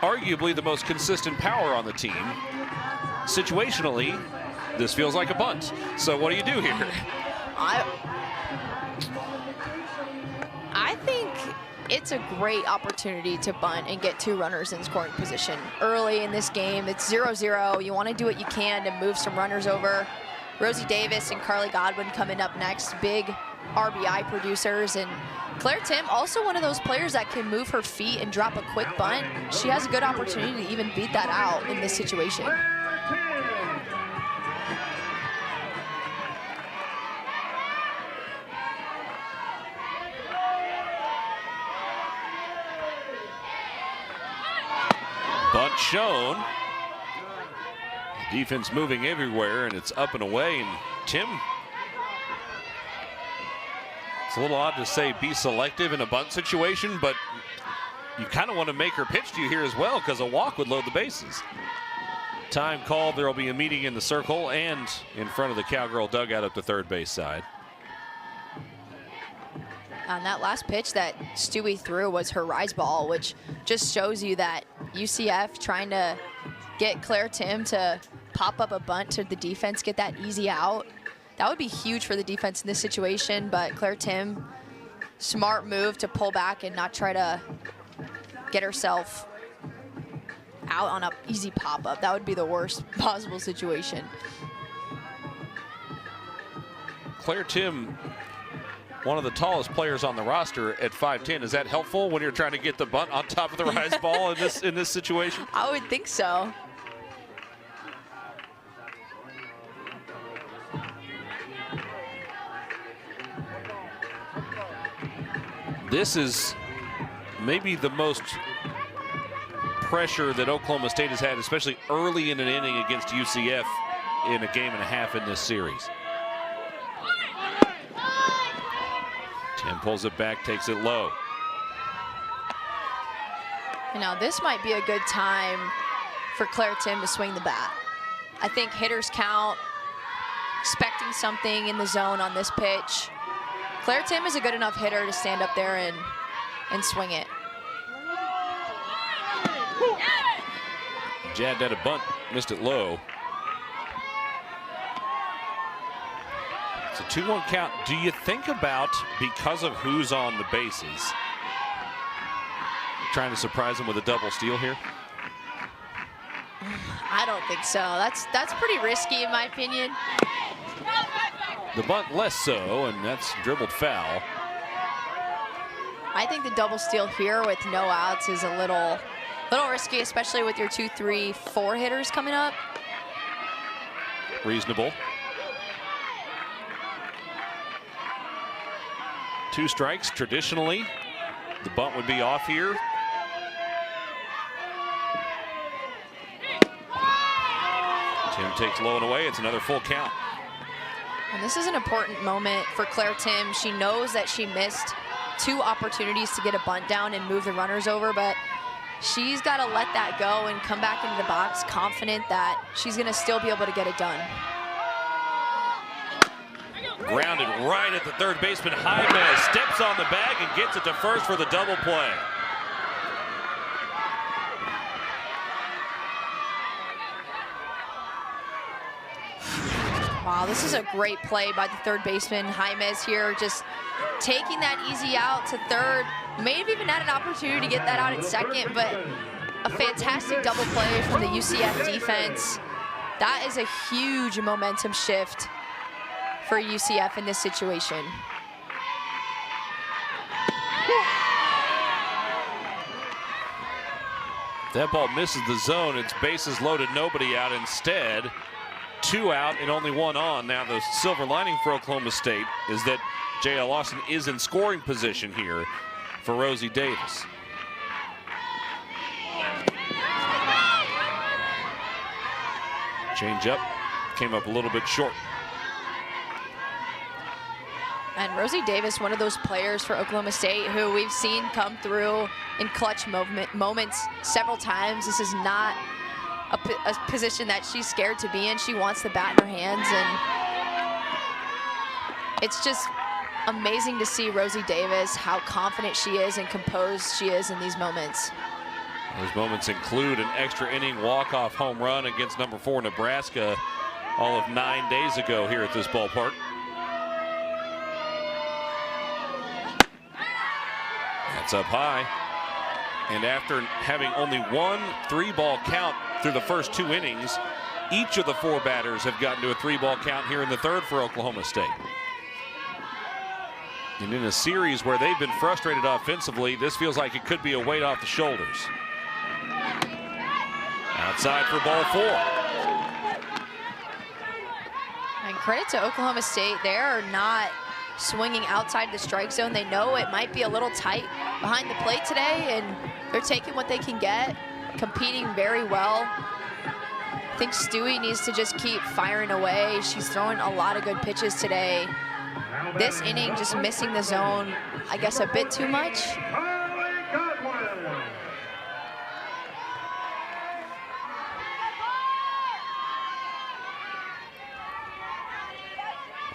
arguably the most consistent power on the team. Situationally, this feels like a bunt. So what do you do here? I think it's a great opportunity to bunt and get 2 runners in scoring position. Early in this game, it's 0-0. You want to do what you can to move some runners over. Rosie Davis and Carly Godwin coming up next, big RBI producers. And Claire Tim, also one of those players that can move her feet and drop a quick bunt. She has a good opportunity to even beat that out in this situation. Bunt shown. Defense moving everywhere, and it's up and away. And Tim, it's a little odd to say be selective in a bunt situation, but you kind of want to make her pitch to you here as well, because a walk would load the bases. Time called. There will be a meeting in the circle and in front of the Cowgirl dugout at the third base side. On that last pitch that Stewie threw was her rise ball, which just shows you that UCF trying to get Claire Tim to pop up a bunt to the defense, get that easy out. That would be huge for the defense in this situation, but Claire Tim, smart move to pull back and not try to get herself out on an easy pop-up. That would be the worst possible situation. Claire Tim, one of the tallest players on the roster at 5'10". Is that helpful when you're trying to get the bunt on top of the rise ball in this situation? I would think so. This is maybe the most pressure that Oklahoma State has had, especially early in an inning against UCF in a game and a half in this series. Tim pulls it back, takes it low. Now this might be a good time for Claire Tim to swing the bat. I think hitters count, expecting something in the zone on this pitch. Claire Tim is a good enough hitter to stand up there and swing it. Jabbed at a bunt, missed it low. It's a 2-1 count. Do you think about, because of who's on the bases, trying to surprise him with a double steal here? I don't think so. That's pretty risky in my opinion. The bunt less so, and that's dribbled foul. I think the double steal here with no outs is a little risky, especially with your 2, 3, 4 hitters coming up. Reasonable. 2 strikes. Traditionally, the bunt would be off here. Tim takes low and away. It's another full count. And this is an important moment for Claire Tim. She knows that she missed 2 opportunities to get a bunt down and move the runners over, but she's got to let that go and come back into the box confident that she's going to still be able to get it done. Grounded right at the third baseman. Jaime steps on the bag and gets it to first for the double play. Wow, this is a great play by the third baseman. Jaime's here just taking that easy out to third. May have even had an opportunity to get that out at second, but a fantastic double play from the UCF defense. That is a huge momentum shift for UCF in this situation. That ball misses the zone. It's bases loaded, nobody out. Instead, 2 out and only 1 on. Now the silver lining for Oklahoma State is that J.L. Austin is in scoring position here for Rosie Davis. Change up, came up a little bit short. And Rosie Davis, one of those players for Oklahoma State who we've seen come through in clutch moments several times. This is not a position that she's scared to be in. She wants the bat in her hands, and it's just amazing to see Rosie Davis, how confident she is and composed she is in these moments. Those moments include an extra inning walk-off home run against number 4 Nebraska all of 9 days ago here at this ballpark. That's up high. And after having only 1 3-ball count through the first 2 innings, each of the 4 batters have gotten to a 3-ball count here in the third for Oklahoma State. And in a series where they've been frustrated offensively, this feels like it could be a weight off the shoulders. Outside for ball 4. And credit to Oklahoma State, they are not swinging outside the strike zone. They know it might be a little tight behind the plate today, and they're taking what they can get, competing very well. I think Stewie needs to just keep firing away. She's throwing a lot of good pitches today. This inning just missing the zone, I guess, a bit too much.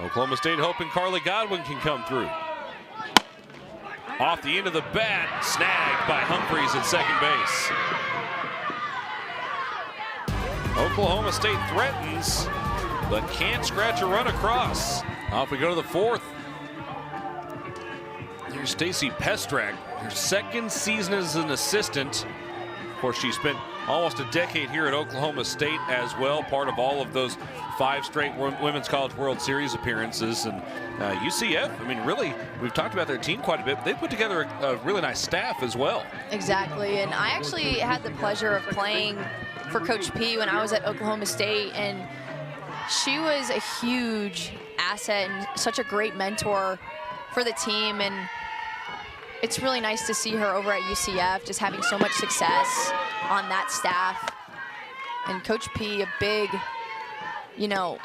Oklahoma State hoping Carly Godwin can come through. Off the end of the bat, snagged by Humphreys at second base. Oklahoma State threatens, but can't scratch a run across. Off we go to the 4th. Here's Stacy Pestrak, her 2nd season as an assistant. Of course, she spent almost a decade here at Oklahoma State as well, part of all of those 5 straight Women's College World Series appearances. And UCF, I mean, really, we've talked about their team quite a bit. They put together a really nice staff as well. Exactly, and I actually had the pleasure of playing for Coach P when I was at Oklahoma State, and she was a huge asset and such a great mentor for the team. And it's really nice to see her over at UCF, just having so much success on that staff. And Coach P, a big, you know,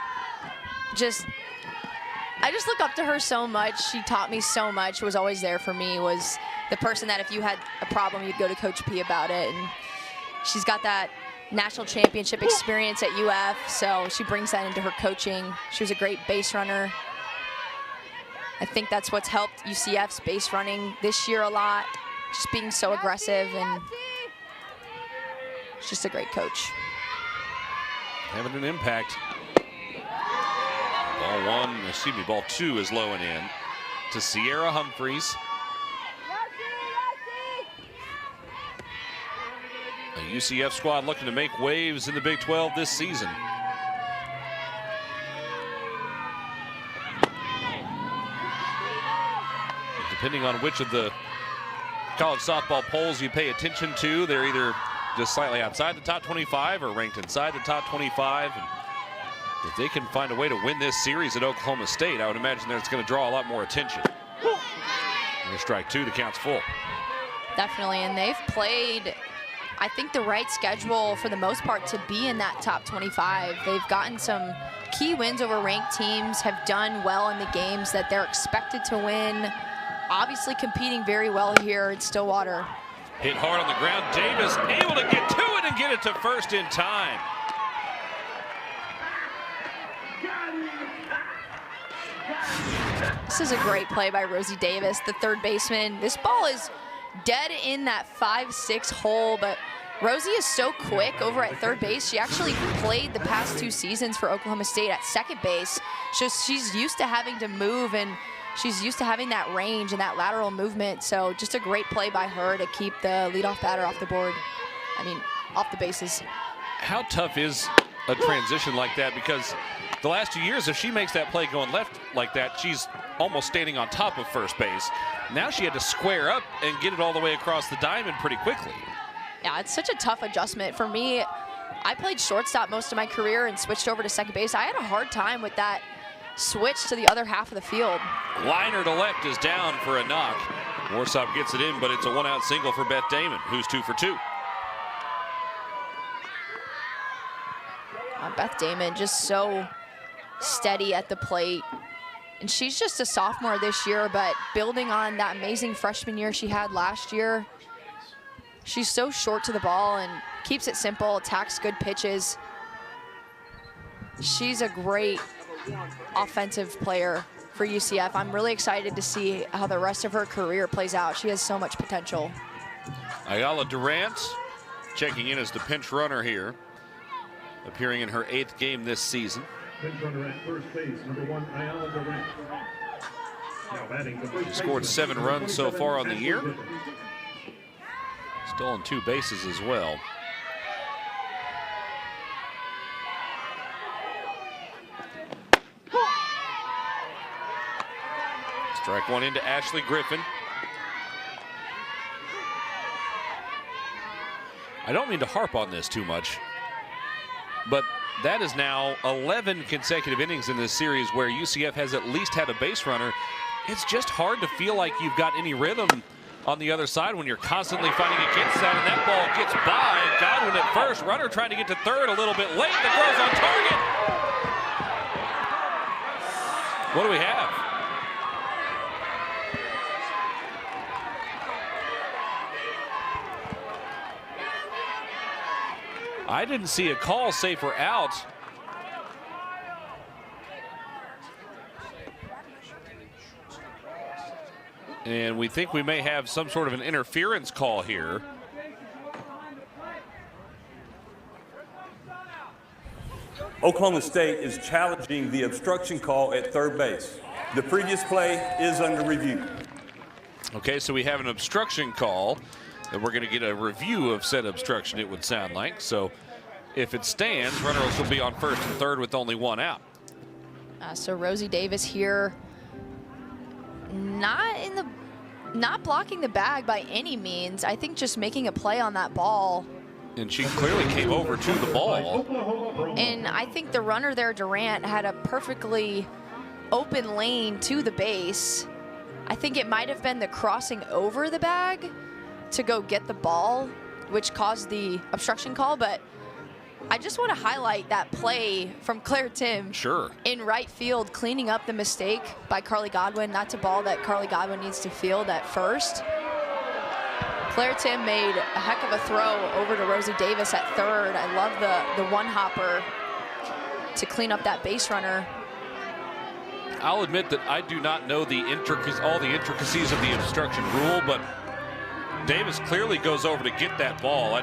I just look up to her so much. She taught me so much, was always there for me, was the person that if you had a problem, you'd go to Coach P about it. And she's got that national championship experience at UF, so she brings that into her coaching. She was a great base runner. I think that's what's helped UCF's base running this year a lot, just being so aggressive, and she's just a great coach. Having an impact. Ball 2 is low and in to Sierra Humphreys. The UCF squad looking to make waves in the Big 12 this season. Depending on which of the college softball polls you pay attention to, they're either just slightly outside the top 25 or ranked inside the top 25. And if they can find a way to win this series at Oklahoma State, I would imagine that it's going to draw a lot more attention. Here's strike two, the count's full. Definitely, and they've played, I think, the right schedule for the most part to be in that top 25. They've gotten some key wins over ranked teams, have done well in the games that they're expected to win. Obviously competing very well here in Stillwater. Hit hard on the ground. Davis able to get to it and get it to first in time. This is a great play by Rosie Davis, the third baseman. This ball is dead in that 5-6 hole, but Rosie is so quick over at third base. She actually played the past 2 seasons for Oklahoma State at second base. So she's used to having to move, and she's used to having that range and that lateral movement. So just a great play by her to keep the leadoff batter off the board. I mean, off the bases. How tough is a transition like that? Because the last 2 years, if she makes that play going left like that, she's almost standing on top of first base. Now she had to square up and get it all the way across the diamond pretty quickly. Yeah, it's such a tough adjustment. For me, I played shortstop most of my career and switched over to second base. I had a hard time with that switch to the other half of the field. Liner to left is down for a knock. Warsop gets it in, but it's a 1-out single for Beth Damon, who's 2 for 2. Beth Damon just so steady at the plate. And she's just a sophomore this year, but building on that amazing freshman year she had last year. She's so short to the ball and keeps it simple, attacks good pitches. She's a great offensive player for UCF. I'm really excited to see how the rest of her career plays out. She has so much potential. Ayala Durant checking in as the pinch runner here, appearing in her 8th game this season. Pinch runner at first base, number 1, Ayala Durant. Now batting the first She scored 7 runs so far on the year. Stolen 2 bases as well. Strike 1 into Ashley Griffin. I don't mean to harp on this too much, but that is now 11 consecutive innings in this series where UCF has at least had a base runner. It's just hard to feel like you've got any rhythm on the other side when you're constantly fighting against that, and that ball gets by. Godwin at first, runner trying to get to third a little bit late. The throw's on target. What do we have? I didn't see a call save her out. And we think we may have some sort of an interference call here. Oklahoma State is challenging the obstruction call at third base. The previous play is under review. Okay, so we have an obstruction call, and we're going to get a review of said obstruction, it would sound like. So if it stands, runners will be on first and third with only 1 out. So Rosie Davis here, not blocking the bag by any means. I think just making a play on that ball. And she clearly came over to the ball. And I think the runner there, Durant, had a perfectly open lane to the base. I think it might have been the crossing over the bag to go get the ball, which caused the obstruction call. But I just want to highlight that play from Claire Tim. Sure. In right field, cleaning up the mistake by Carly Godwin. That's a ball that Carly Godwin needs to field at first. Claire Tim made a heck of a throw over to Rosie Davis at third. I love the one-hopper to clean up that base runner. I'll admit that I do not know all the intricacies of the obstruction rule, but Davis clearly goes over to get that ball,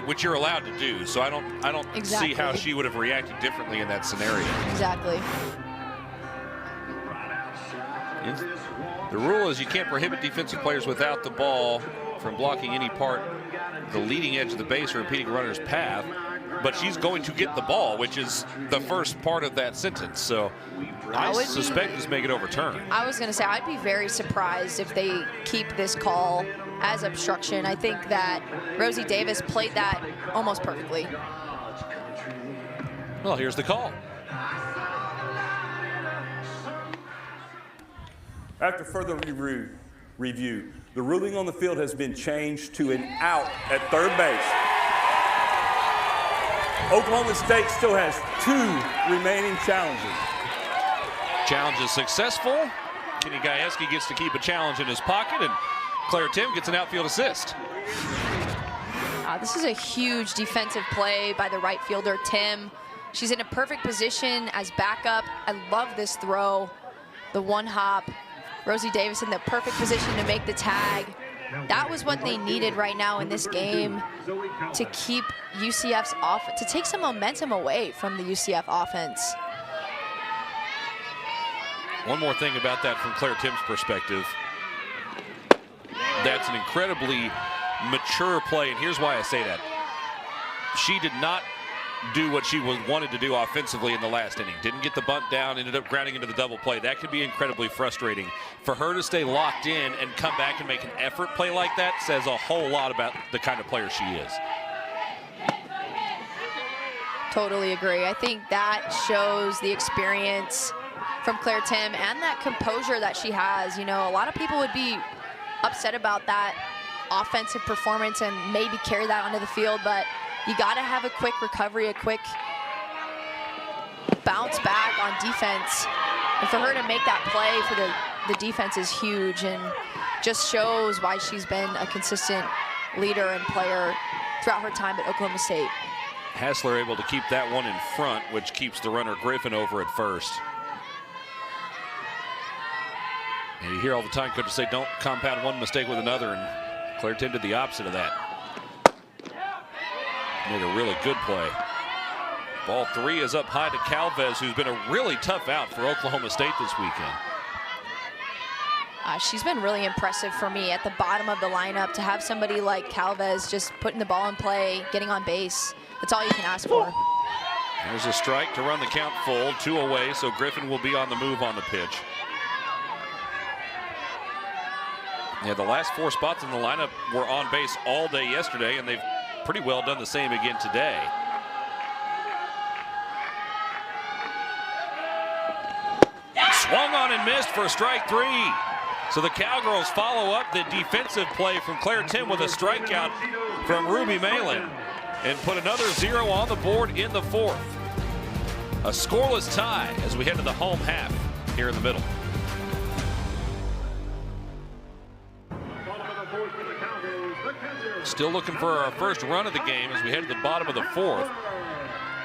which you're allowed to do. So I don't Exactly. see how she would have reacted differently in that scenario. Exactly. The rule is you can't prohibit defensive players without the ball from blocking any part of the leading edge of the base or impeding a runner's path. but she's going to get the ball, which is the first part of that sentence. So I suspect this may get overturned. I was going to say, I'd be very surprised if they keep this call as obstruction. I think that Rosie Davis played that almost perfectly. Well, here's the call. After further review, the ruling on the field has been changed to an out at third base. Oklahoma State still has 2 remaining challenges. Challenge is successful. Kenny Gajewski gets to keep a challenge in his pocket, and Claire Tim gets an outfield assist. This is a huge defensive play by the right fielder, Tim. She's in a perfect position as backup. I love this throw, the one hop. Rosie Davis in the perfect position to make the tag. That was what they needed right now in this game to keep UCF's offense, to take some momentum away from the UCF offense. One more thing about that from Claire Tim's perspective. That's an incredibly mature play, and here's why I say that. She did not do what she wanted to do offensively in the last inning. Didn't get the bunt down, ended up grounding into the double play. That could be incredibly frustrating. For her to stay locked in and come back and make an effort play like that says a whole lot about the kind of player she is. Totally agree. I think that shows the experience from Claire Tim and that composure that she has. You know, a lot of people would be upset about that offensive performance and maybe carry that onto the field, but you got to have a quick recovery, a quick bounce back on defense. And for her to make that play for the defense is huge, and just shows why she's been a consistent leader and player throughout her time at Oklahoma State. Hassler able to keep that one in front, which keeps the runner Griffin over at first. And you hear all the time coaches say don't compound one mistake with another, and Claire Tim did the opposite of that. Made a really good play. Ball 3 is up high to Calvez, who's been a really tough out for Oklahoma State this weekend. She's been really impressive for me at the bottom of the lineup. To have somebody like Calvez just putting the ball in play, getting on base, that's all you can ask for. There's a strike to run the count full, 2 away, so Griffin will be on the move on the pitch. Yeah, the last 4 spots in the lineup were on base all day yesterday, and they've pretty well done the same again today. Swung on and missed for strike 3. So the Cowgirls follow up the defensive play from Claire Tim with a strikeout from Ruby Malin and put another 0 on the board in the 4th. A scoreless tie as we head to the home half here in the middle. Still looking for our first run of the game as we head to the bottom of the 4th.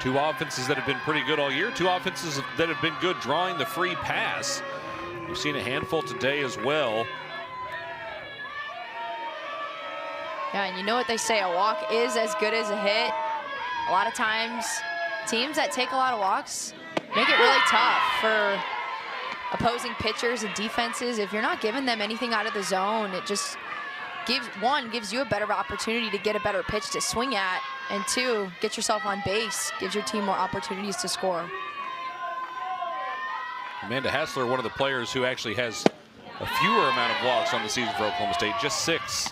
2 offenses that have been pretty good all year. 2 offenses that have been good drawing the free pass. We've seen a handful today as well. Yeah, and you know what they say, a walk is as good as a hit. A lot of times, teams that take a lot of walks make it really tough for opposing pitchers and defenses. If you're not giving them anything out of the zone, it just gives you a better opportunity to get a better pitch to swing at, and 2, get yourself on base, gives your team more opportunities to score. Amanda Hassler, one of the players who actually has a fewer amount of walks on the season for Oklahoma State, just 6.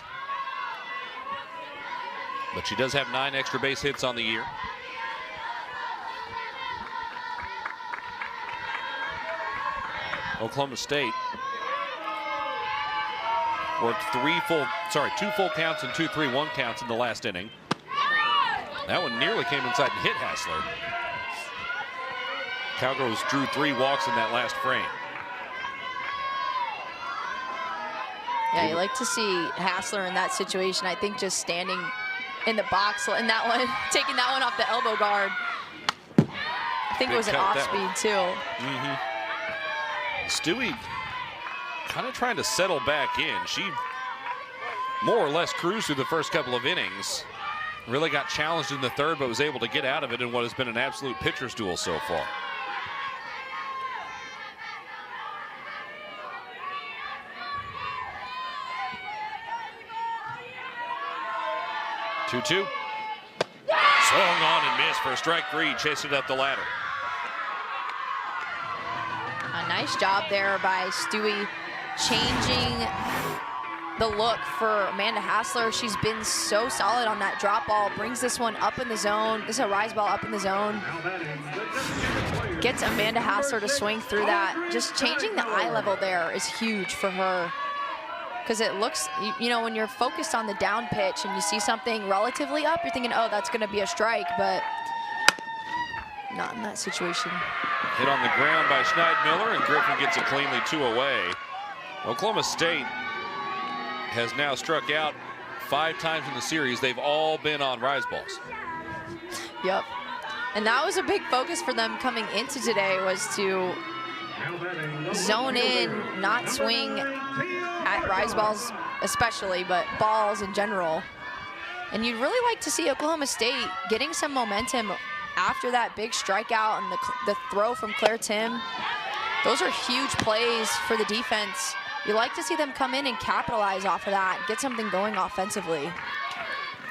But she does have 9 extra base hits on the year. Oklahoma State worked 2 full counts and 2 3-1 counts in the last inning. That one nearly came inside and hit Hassler. Cowgirls drew 3 walks in that last frame. Yeah, you like to see Hassler in that situation. I think just standing in the box in that one, taking that one off the elbow guard. I think it was an off speed too. Stewie kind of trying to settle back in. She more or less cruised through the first couple of innings. Really got challenged in the 3rd, but was able to get out of it in what has been an absolute pitcher's duel so far. Swung on and missed for strike 3, chasing it up the ladder. A nice job there by Stewie, changing the look for Amanda Hassler. She's been so solid on that drop ball. Brings this one up in the zone. This is a rise ball up in the zone. Gets Amanda Hassler to swing through that. Just changing the eye level there is huge for her. Because it looks, you know, when you're focused on the down pitch and you see something relatively up, you're thinking, oh, that's going to be a strike, but not in that situation. Hit on the ground by Schneid-Miller, and Griffin gets it cleanly 2 away. Oklahoma State has now struck out 5 times in the series. They've all been on rise balls. Yep. And that was a big focus for them coming into today, was to zone in, not swing at rise balls especially, but balls in general. And you'd really like to see Oklahoma State getting some momentum after that big strikeout and the throw from Claire Tim. Those are huge plays for the defense. You like to see them come in and capitalize off of that, get something going offensively.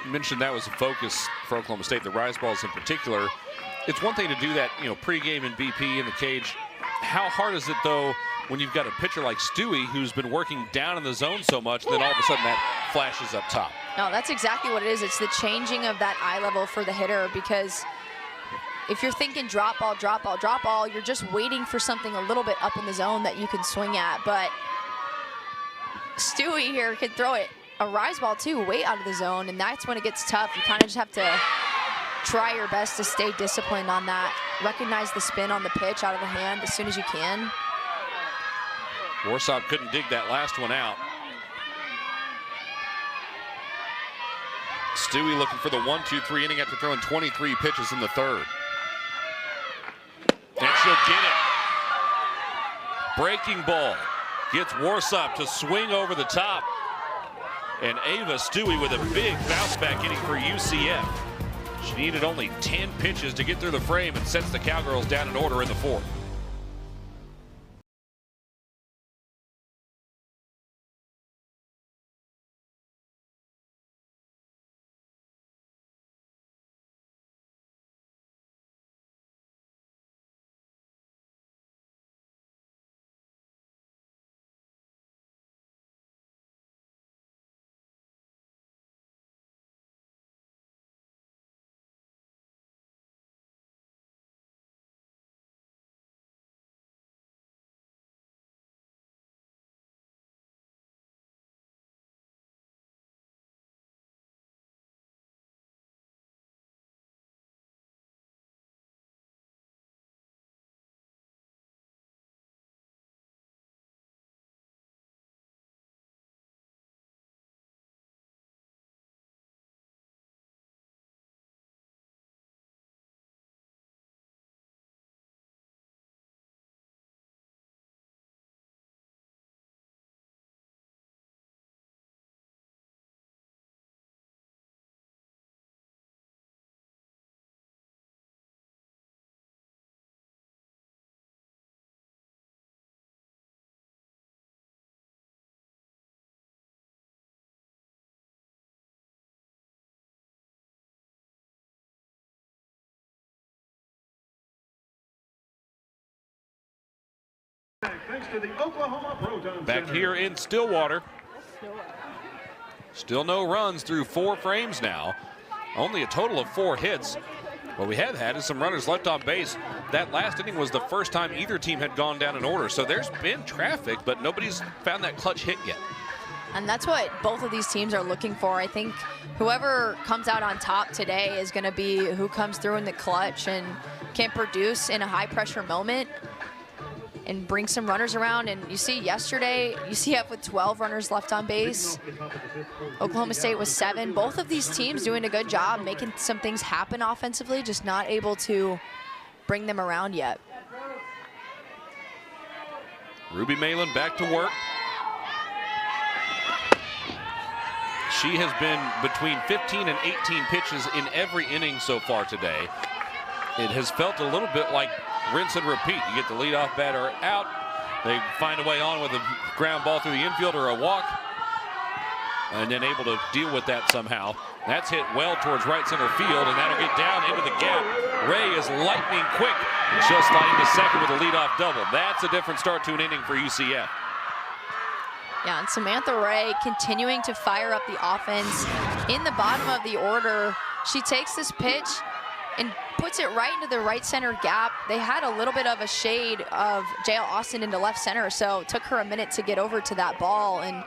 You mentioned that was a focus for Oklahoma State, the rise balls in particular. It's one thing to do that, you know, pregame in BP in the cage. How hard is it, though, when you've got a pitcher like Stewie who's been working down in the zone so much, then all of a sudden that flashes up top? No, that's exactly what it is. It's the changing of that eye level for the hitter, because if you're thinking drop ball, drop ball, drop ball, you're just waiting for something a little bit up in the zone that you can swing at. But Stewie here can throw it a rise ball too, way out of the zone, and that's when it gets tough. You kind of just have to try your best to stay disciplined on that. Recognize the spin on the pitch out of the hand as soon as you can. Warsop couldn't dig that last one out. Stewie looking for the 1-2-3 inning after throwing 23 pitches in the 3rd. And she'll get it. Breaking ball gets Warsop to swing over the top. And Ava Stewie with a big bounce back inning for UCF. She needed only 10 pitches to get through the frame and sets the Cowgirls down in order in the 4th. Thanks to the Oklahoma Proton Back Center. here in Stillwater. Still no runs through 4 frames now. Only a total of 4 hits. What we have had is some runners left on base. That last inning was the first time either team had gone down in order. So there's been traffic, but nobody's found that clutch hit yet. And that's what both of these teams are looking for. I think whoever comes out on top today is going to be who comes through in the clutch and can produce in a high-pressure moment and bring some runners around. And you see yesterday, UCF with 12 runners left on base. Oklahoma State was 7. Both of these teams doing a good job making some things happen offensively, just not able to bring them around yet. Ruby Malin back to work. She has been between 15 and 18 pitches in every inning so far today. It has felt a little bit like rinse and repeat. You get the leadoff batter out. They find a way on with a ground ball through the infield or a walk. and then able to deal with that somehow. That's hit well towards right center field, and that'll get down into the gap. Ray is lightning quick, and she'll slide into second with a leadoff double. That's a different start to an inning for UCF. Yeah, and Samantha Ray continuing to fire up the offense. In the bottom of the order, she takes this pitch and puts it right into the right center gap. They had a little bit of a shade of Jael Austin into left center, so it took her a minute to get over to that ball. And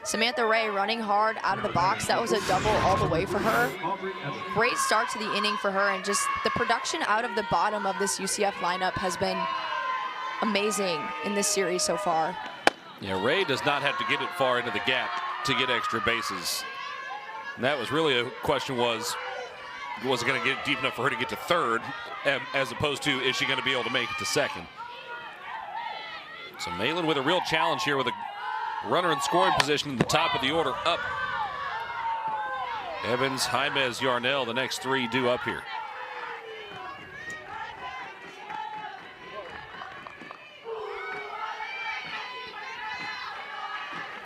Samantha Ray running hard out of the box. That was a double all the way for her. Great start to the inning for her, and just the production out of the bottom of this UCF lineup has been amazing in this series so far. Yeah, Ray does not have to get it far into the gap to get extra bases. And that was really a question, was it going to get deep enough for her to get to third, as opposed to is she going to be able to make it to second. So Malin with a real challenge here with a runner in scoring position in the top of the order up. Evans, Jaimez, Yarnell, the next three due up here.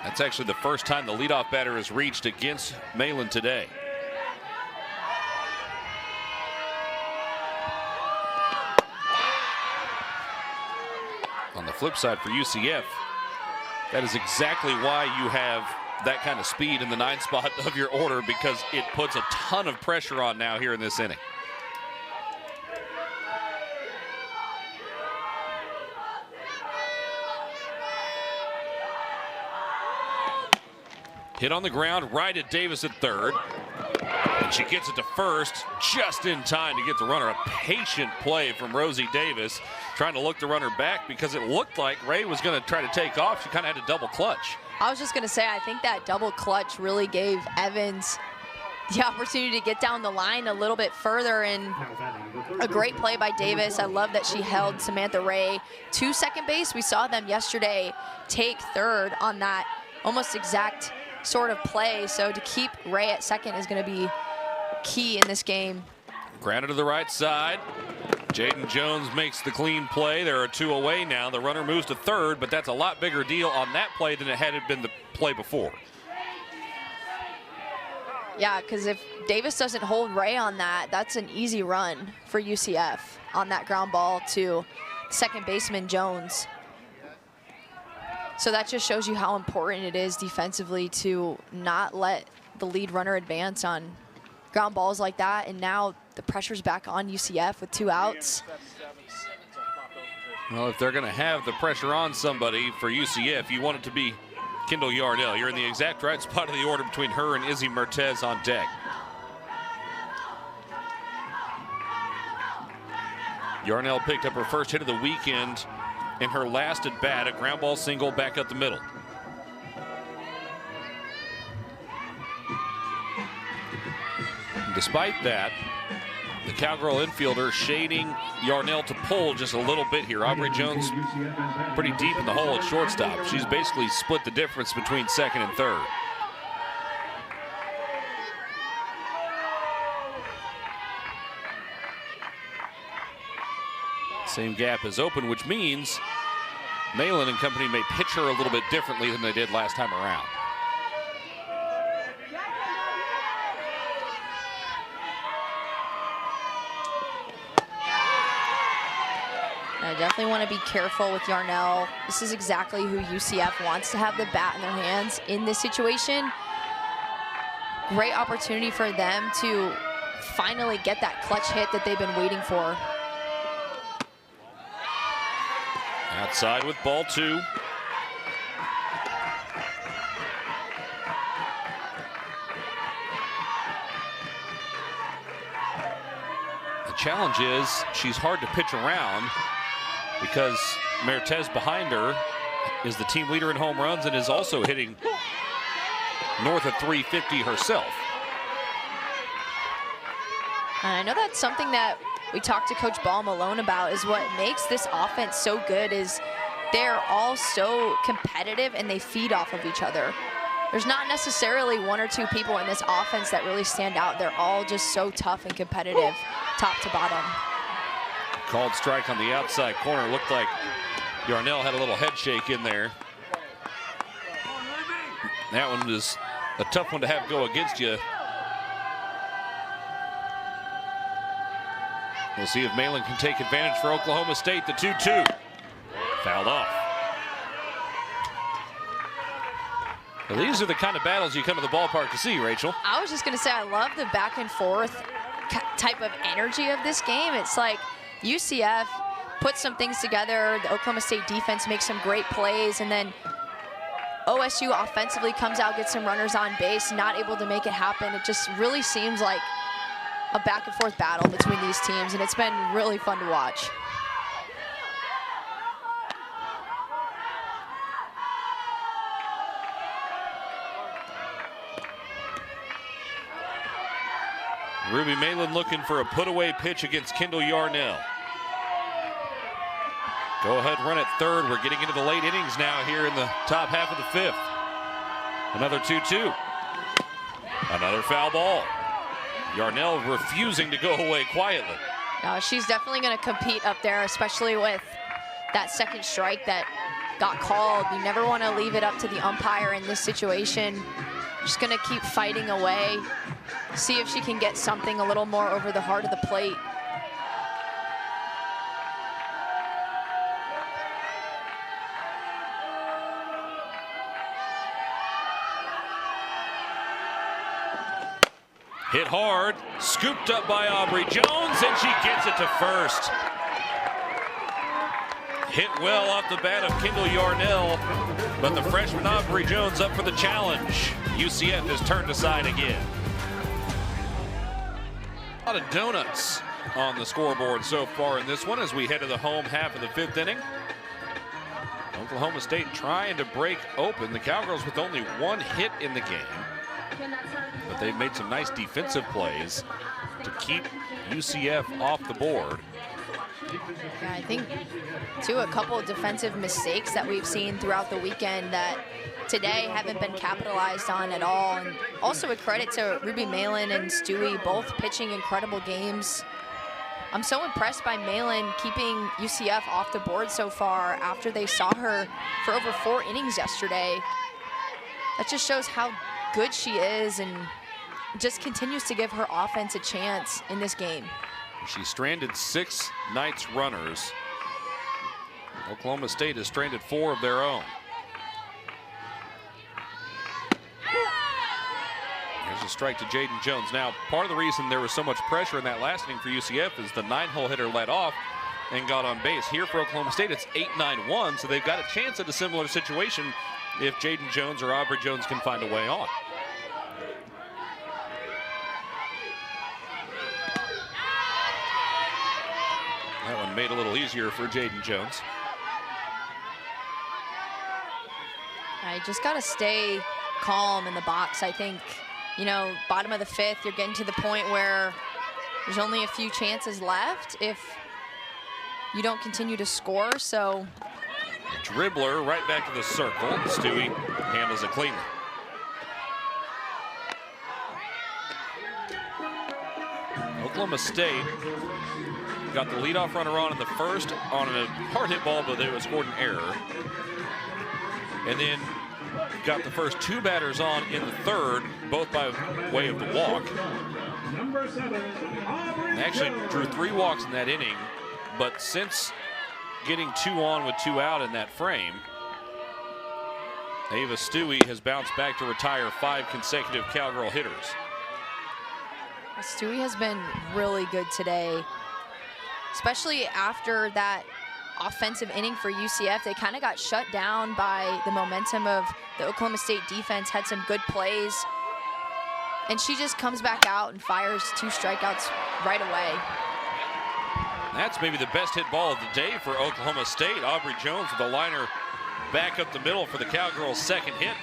That's actually the first time the leadoff batter has reached against Malin today. On the flip side for UCF, that is exactly why you have that kind of speed in the 9th spot of your order, because it puts a ton of pressure on now here in this inning. Hit on the ground, right at Davis at third. And she gets it to first just in time to get the runner. A patient play from Rosie Davis, trying to look the runner back because it looked like Ray was going to try to take off. She kind of had to double clutch. I was just going to say, I think that double clutch really gave Evans the opportunity to get down the line a little bit further, and a great play by Davis. I love that she held Samantha Ray to second base. We saw them yesterday take third on that almost exact sort of play. So to keep Ray at second is going to be key in this game. Grounded to the right side. Jaden Jones makes the clean play. There are two away now. The runner moves to third, but that's a lot bigger deal on that play than it had been the play before. Yeah, because if Davis doesn't hold Ray on that, that's an easy run for UCF on that ground ball to second baseman Jones. So that just shows you how important it is defensively to not let the lead runner advance on ground balls like that. And now the pressure's back on UCF with 2 outs. Well, if they're going to have the pressure on somebody for UCF, you want it to be Kendall Yarnell. You're in the exact right spot of the order between her and Izzy Mertez on deck. Yarnell picked up her first hit of the weekend in her last at bat, a ground ball single back up the middle. And despite that, the Cowgirl infielder shading Yarnell to pull just a little bit here. Aubrey Jones pretty deep in the hole at shortstop. She's basically split the difference between second and third. Same gap is open, which means Malin and company may pitch her a little bit differently than they did last time around. I definitely want to be careful with Yarnell. This is exactly who UCF wants to have the bat in their hands in this situation. Great opportunity for them to finally get that clutch hit that they've been waiting for. Outside with ball 2. The challenge is she's hard to pitch around because Mertez behind her is the team leader in home runs and is also hitting north of 350 herself. And I know that's something that we talked to Coach Ball Malone about, is what makes this offense so good is they're all so competitive and they feed off of each other. There's not necessarily 1 or 2 people in this offense that really stand out. They're all just so tough and competitive top to bottom. Called strike on the outside corner. Looked like Yarnell had a little head shake in there. That one was a tough one to have go against you. We'll see if Malin can take advantage for Oklahoma State. The 2-2. Fouled off. Well, these are the kind of battles you come to the ballpark to see, Rachel. I was just going to say, I love the back and forth type of energy of this game. It's like UCF puts some things together. The Oklahoma State defense makes some great plays, and then OSU offensively comes out, gets some runners on base, not able to make it happen. It just really seems like a back and forth battle between these teams, and it's been really fun to watch. Ruby Malin looking for a put-away pitch against Kendall Yarnell. Go ahead, run at third. We're getting into the late innings now here in the top half of the fifth. Another 2-2. Another foul ball. Yarnell refusing to go away quietly. She's definitely going to compete up there, especially with that second strike that got called. You never want to leave it up to the umpire in this situation. Just going to keep fighting away, see if she can get something a little more over the heart of the plate. Hit hard, scooped up by Aubrey Jones, and she gets it to first. Hit well off the bat of Kendall Yarnell, but the freshman Aubrey Jones up for the challenge. UCF is turned aside again. A lot of donuts on the scoreboard so far in this one as we head to the home half of the fifth inning. Oklahoma State trying to break open. The Cowgirls with only one hit in the game, but they've made some nice defensive plays to keep UCF off the board. Yeah, I think, too, a couple of defensive mistakes that we've seen throughout the weekend that today haven't been capitalized on at all. And also a credit to Ruby Malin and Stewie, both pitching incredible games. I'm so impressed by Malin keeping UCF off the board so far after they saw her for over 4 innings yesterday. That just shows how good she is and just continues to give her offense a chance in this game. She stranded 6 Knights runners. Oklahoma State has stranded 4 of their own. Here's a strike to Jaden Jones. Now, part of the reason there was so much pressure in that last inning for UCF is the 9-hole hitter led off and got on base. Here for Oklahoma State, it's 8-9-1, so they've got a chance at a similar situation if Jaden Jones or Aubrey Jones can find a way on. That one made it a little easier for Jaden Jones. I just got to stay calm in the box. I think, you know, bottom of the fifth, you're getting to the point where there's only a few chances left if you don't continue to score. So Dribbler right back to the circle. Stewie handles it cleanly. Oklahoma State got the leadoff runner on in the first on a hard hit ball, but it was scored an error. And then got the first 2 batters on in the third, both by way of the walk. And actually drew 3 walks in that inning, but since getting 2 on with 2 out in that frame, Ava Stewie has bounced back to retire 5 consecutive Cowgirl hitters. Stewie has been really good today, especially after that offensive inning for UCF. They kind of got shut down by the momentum of the Oklahoma State defense, had some good plays, and she just comes back out and fires 2 strikeouts right away. That's maybe the best hit ball of the day for Oklahoma State. Aubrey Jones with a liner back up the middle for the Cowgirls' second hit.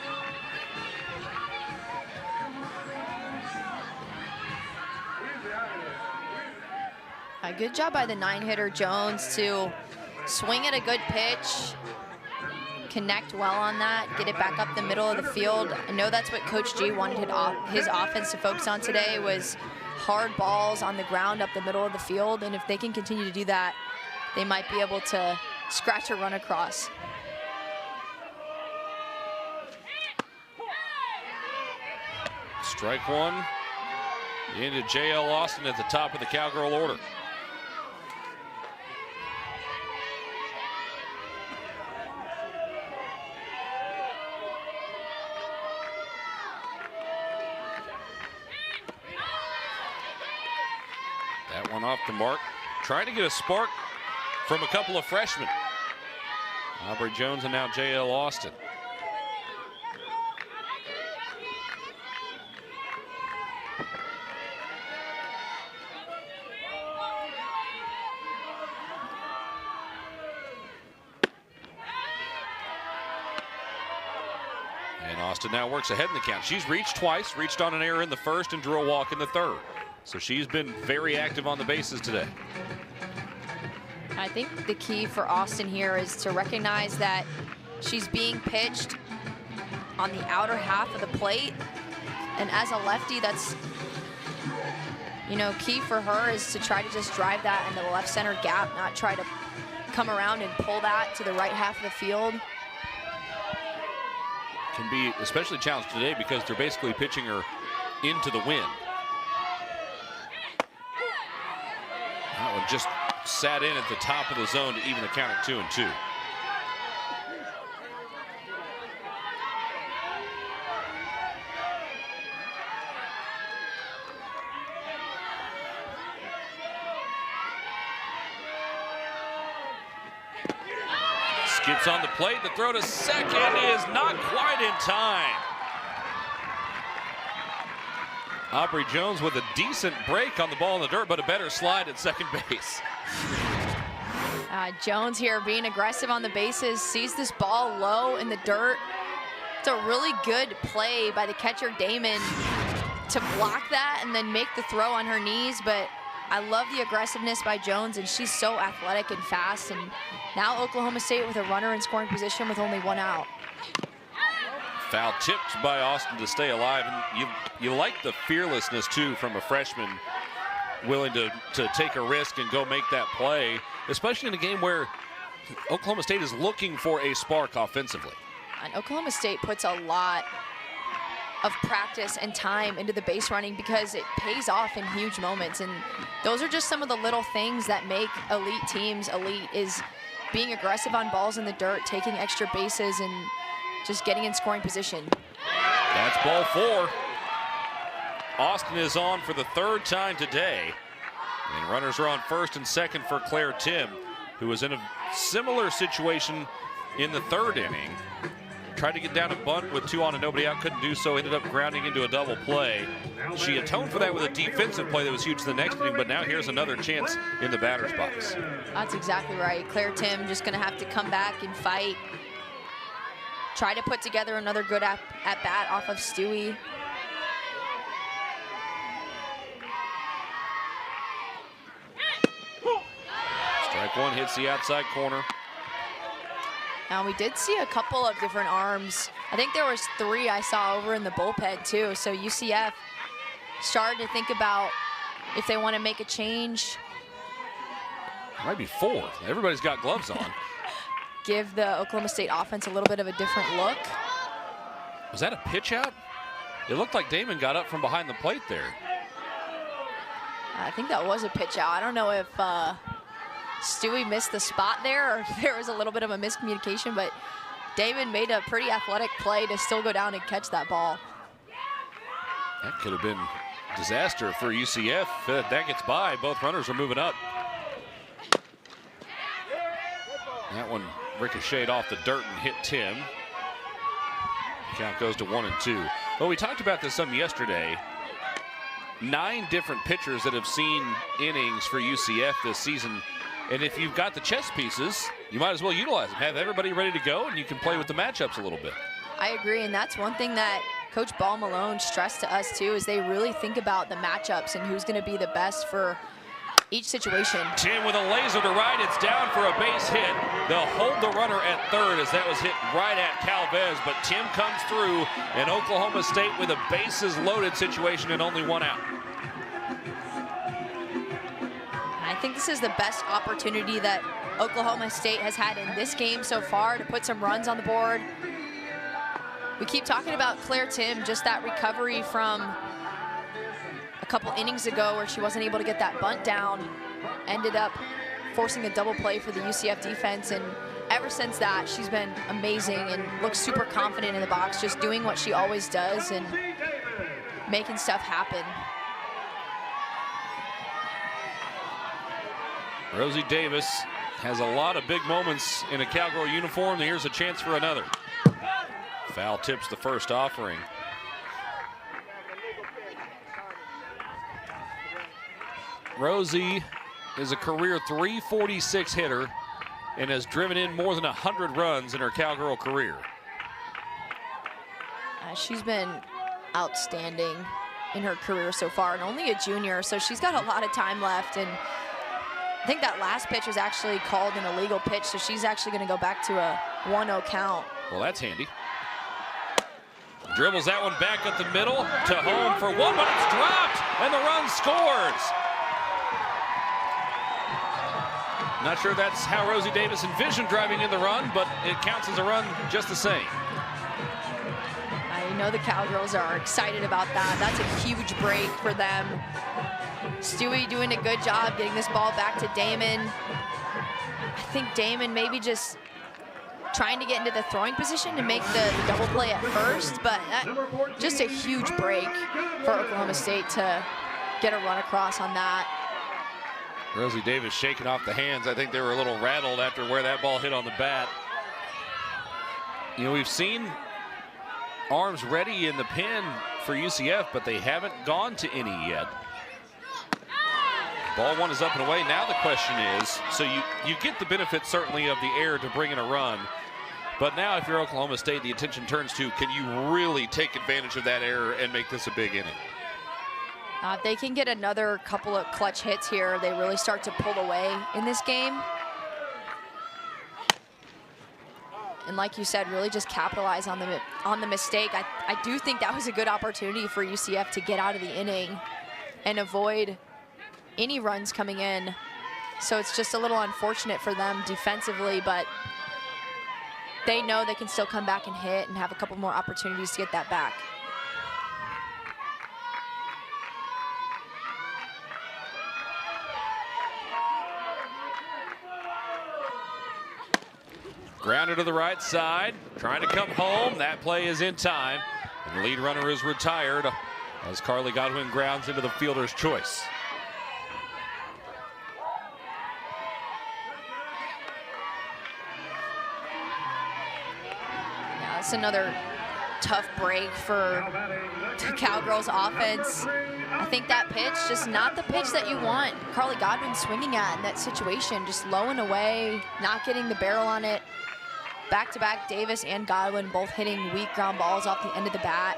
A good job by the 9-hitter Jones to swing at a good pitch, connect well on that, get it back up the middle of the field. I know that's what Coach G wanted his offense to focus on today, was hard balls on the ground up the middle of the field. And if they can continue to do that, they might be able to scratch a run across. Strike one into J.L. Austin at the top of the Cowgirl order. That one off the mark. Trying to get a spark from a couple of freshmen. Aubrey Jones and now J.L. Austin. And Austin now works ahead in the count. She's reached twice, reached on an error in the first and drew a walk in the third. So she's been very active on the bases today. I think the key for Austin here is to recognize that she's being pitched on the outer half of the plate. And as a lefty, that's, you know, key for her is to try to just drive that into the left center gap, not try to come around and pull that to the right half of the field. Can be especially challenged today because they're basically pitching her into the wind. That one just sat in at the top of the zone to even the count at 2-2. Skips on the plate. The throw to second is not quite in time. Aubrey Jones with a decent break on the ball in the dirt, but a better slide at second base. Jones here being aggressive on the bases, sees this ball low in the dirt. It's a really good play by the catcher Damon to block that and then make the throw on her knees, but I love the aggressiveness by Jones, and she's so athletic and fast. And now Oklahoma State with a runner in scoring position with only one out. Foul tipped by Austin to stay alive, and you like the fearlessness too from a freshman, willing to take a risk and go make that play, especially in a game where Oklahoma State is looking for a spark offensively. And Oklahoma State puts a lot of practice and time into the base running because it pays off in huge moments, and those are just some of the little things that make elite teams elite, is being aggressive on balls in the dirt, taking extra bases, and just getting in scoring position. That's ball four. Austin is on for the third time today, and runners are on first and second for Claire Tim, who was in a similar situation in the third inning. Tried to get down a bunt with 2 on and nobody out, couldn't do so, ended up grounding into a double play. She atoned for that with a defensive play that was huge in the next inning, but now here's another chance in the batter's box. That's exactly right. Claire Tim just gonna have to come back and fight. Try to put together another good at-bat off of Stewie. Strike one hits the outside corner. Now we did see a couple of different arms. I think there was 3 I saw over in the bullpen too. So UCF started to think about if they want to make a change. Might be 4. Everybody's got gloves on. Give the Oklahoma State offense a little bit of a different look. Was that a pitch out? It looked like Damon got up from behind the plate there. I think that was a pitch out. I don't know if Stewie missed the spot there or if there was a little bit of a miscommunication, but Damon made a pretty athletic play to still go down and catch that ball. That could have been disaster for UCF. That gets by. Both runners are moving up. That one ricocheted off the dirt and hit Tim. Count goes to 1-2. Well, we talked about this some yesterday. 9 different pitchers that have seen innings for UCF this season. And if you've got the chess pieces, you might as well utilize them. Have everybody ready to go, and you can play with the matchups a little bit. I agree, and that's one thing that Coach Ball Malone stressed to us too, is they really think about the matchups and who's going to be the best for each situation. Tim with a laser to right. It's down for a base hit. They'll hold the runner at third as that was hit right at Calvez, but Tim comes through, and Oklahoma State with a bases loaded situation and only 1 out. I think this is the best opportunity that Oklahoma State has had in this game so far to put some runs on the board. We keep talking about Claire Tim, just that recovery from couple innings ago where she wasn't able to get that bunt down, ended up forcing a double play for the UCF defense. And ever since that, she's been amazing and looks super confident in the box, just doing what she always does and making stuff happen. Rosie Davis has a lot of big moments in a Cowgirl uniform. Here's a chance for another. Foul tips the first offering. Rosie is a career .346 hitter and has driven in more than 100 runs in her Cowgirl career. She's been outstanding in her career so far, and only a junior, so she's got a lot of time left. And I think that last pitch was actually called an illegal pitch, so she's actually going to go back to a 1-0 count. Well, that's handy. Dribbles that one back up the middle to home for one, but it's dropped, and the run scores. Not sure that's how Rosie Davis envisioned driving in the run, but it counts as a run just the same. I know the Cowgirls are excited about that. That's a huge break for them. Stewie doing a good job getting this ball back to Damon. I think Damon maybe just trying to get into the throwing position to make the double play at first, but just a huge break for Oklahoma State to get a run across on that. Rosie Davis shaking off the hands. I think they were a little rattled after where that ball hit on the bat. You know, we've seen arms ready in the pen for UCF, but they haven't gone to any yet. Ball one is up and away. Now the question is, so you get the benefit certainly of the air to bring in a run, but now if you're Oklahoma State, the attention turns to, can you really take advantage of that error and make this a big inning? If they can get another couple of clutch hits here, they really start to pull away in this game. And like you said, really just capitalize on the mistake. I do think that was a good opportunity for UCF to get out of the inning and avoid any runs coming in. So it's just a little unfortunate for them defensively, but they know they can still come back and hit and have a couple more opportunities to get that back. Grounded to the right side, trying to come home. That play is in time. And the lead runner is retired as Carly Godwin grounds into the fielder's choice. Yeah, that's another tough break for the Cowgirls offense. I think that pitch, just not the pitch that you want Carly Godwin swinging at in that situation, just low and away, not getting the barrel on it. Back-to-back, Davis and Godwin both hitting weak ground balls off the end of the bat.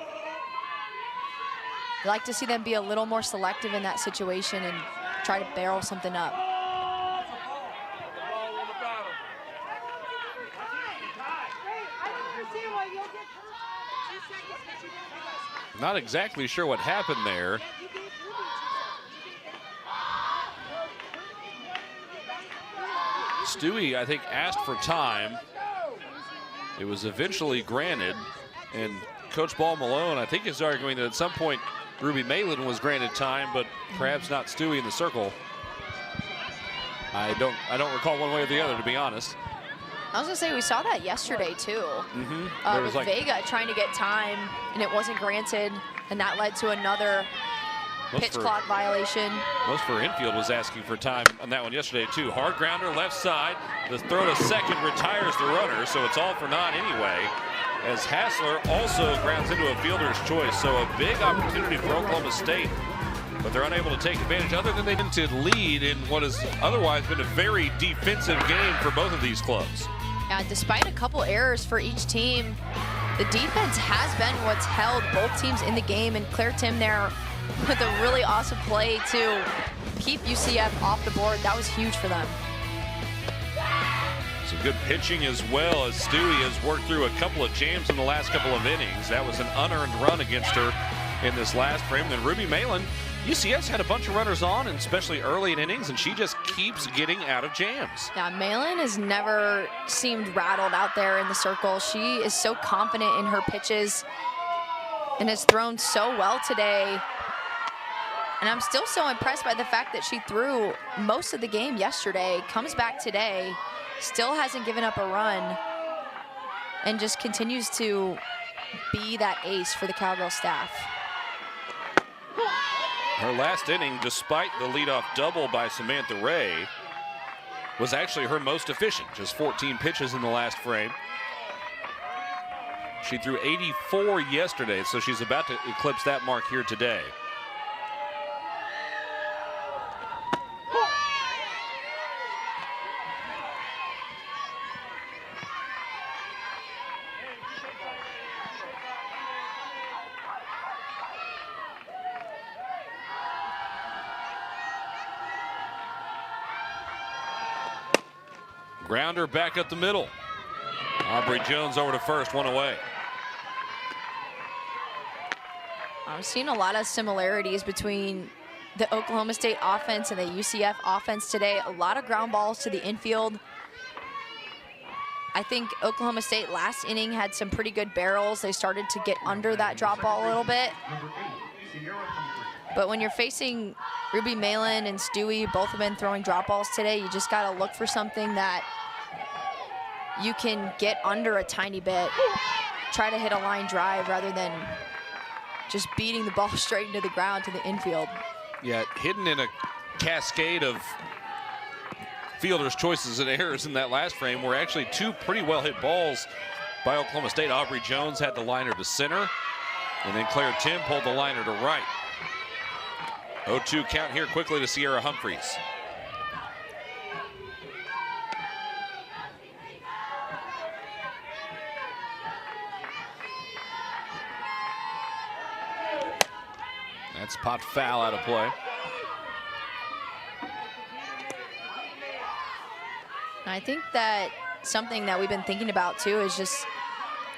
I'd like to see them be a little more selective in that situation and try to barrel something up. Not exactly sure what happened there. Stewie, I think, asked for time. It was eventually granted, and Coach Ball Malone, I think, is arguing that at some point Ruby Malin was granted time, but perhaps not Stewie in the circle. I don't recall one way or the other, to be honest. I was gonna say, we saw that yesterday too. With like Vega trying to get time, and it wasn't granted, and that led to another pitch clock violation. Most for infield was asking for time on that one yesterday too. Hard grounder left side. The throw to second retires the runner, so it's all for naught anyway. As Hassler also grounds into a fielder's choice, so a big opportunity for Oklahoma State, but they're unable to take advantage, other than they didn't lead in what has otherwise been a very defensive game for both of these clubs. Yeah, despite a couple errors for each team, the defense has been what's held both teams in the game, and Claire Tim there with a really awesome play to keep UCF off the board. That was huge for them. Some good pitching as well, as Stewie has worked through a couple of jams in the last couple of innings. That was an unearned run against her in this last frame. Then Ruby Malin, UCF's had a bunch of runners on, and especially early in innings, and she just keeps getting out of jams. Yeah, Malin has never seemed rattled out there in the circle. She is so confident in her pitches and has thrown so well today. And I'm still so impressed by the fact that she threw most of the game yesterday, comes back today, still hasn't given up a run, and just continues to be that ace for the Cowgirl staff. Her last inning, despite the leadoff double by Samantha Ray, was actually her most efficient, just 14 pitches in the last frame. She threw 84 yesterday, so she's about to eclipse that mark here today. Grounder back up the middle. Aubrey Jones over to first, one away. I've seen a lot of similarities between the Oklahoma State offense and the UCF offense today. A lot of ground balls to the infield. I think Oklahoma State last inning had some pretty good barrels. They started to get under that drop ball a little bit. But when you're facing Ruby Malin and Stewie, both have been throwing drop balls today, you just got to look for something that you can get under a tiny bit. Try to hit a line drive rather than just beating the ball straight into the ground to the infield. Yeah, hidden in a cascade of fielders' choices and errors in that last frame were actually two pretty well hit balls by Oklahoma State. Aubrey Jones had the liner to center, and then Claire Tim pulled the liner to right. 0-2 count here quickly to Sierra Humphreys. That's popped foul out of play. I think that something that we've been thinking about too is just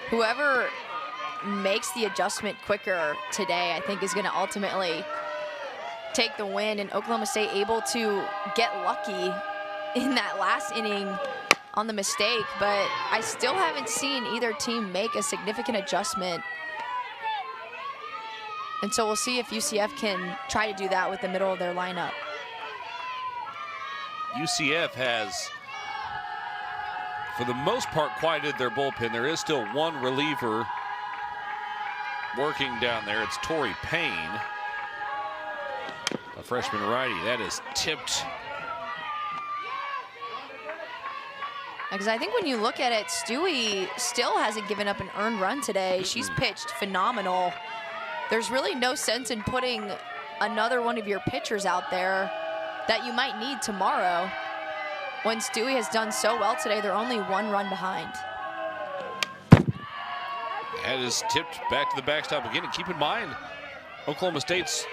whoever makes the adjustment quicker today, I think is going to ultimately take the win. And Oklahoma State able to get lucky in that last inning on the mistake, but I still haven't seen either team make a significant adjustment. And so we'll see if UCF can try to do that with the middle of their lineup. UCF has, for the most part, quieted their bullpen. There is still one reliever working down there. It's Tori Payne, a freshman righty. That is tipped. Because I think when you look at it, Stewie still hasn't given up an earned run today. She's pitched phenomenal. There's really no sense in putting another one of your pitchers out there that you might need tomorrow. When Stewie has done so well today, they're only one run behind. That is tipped back to the backstop again. And keep in mind, Oklahoma State's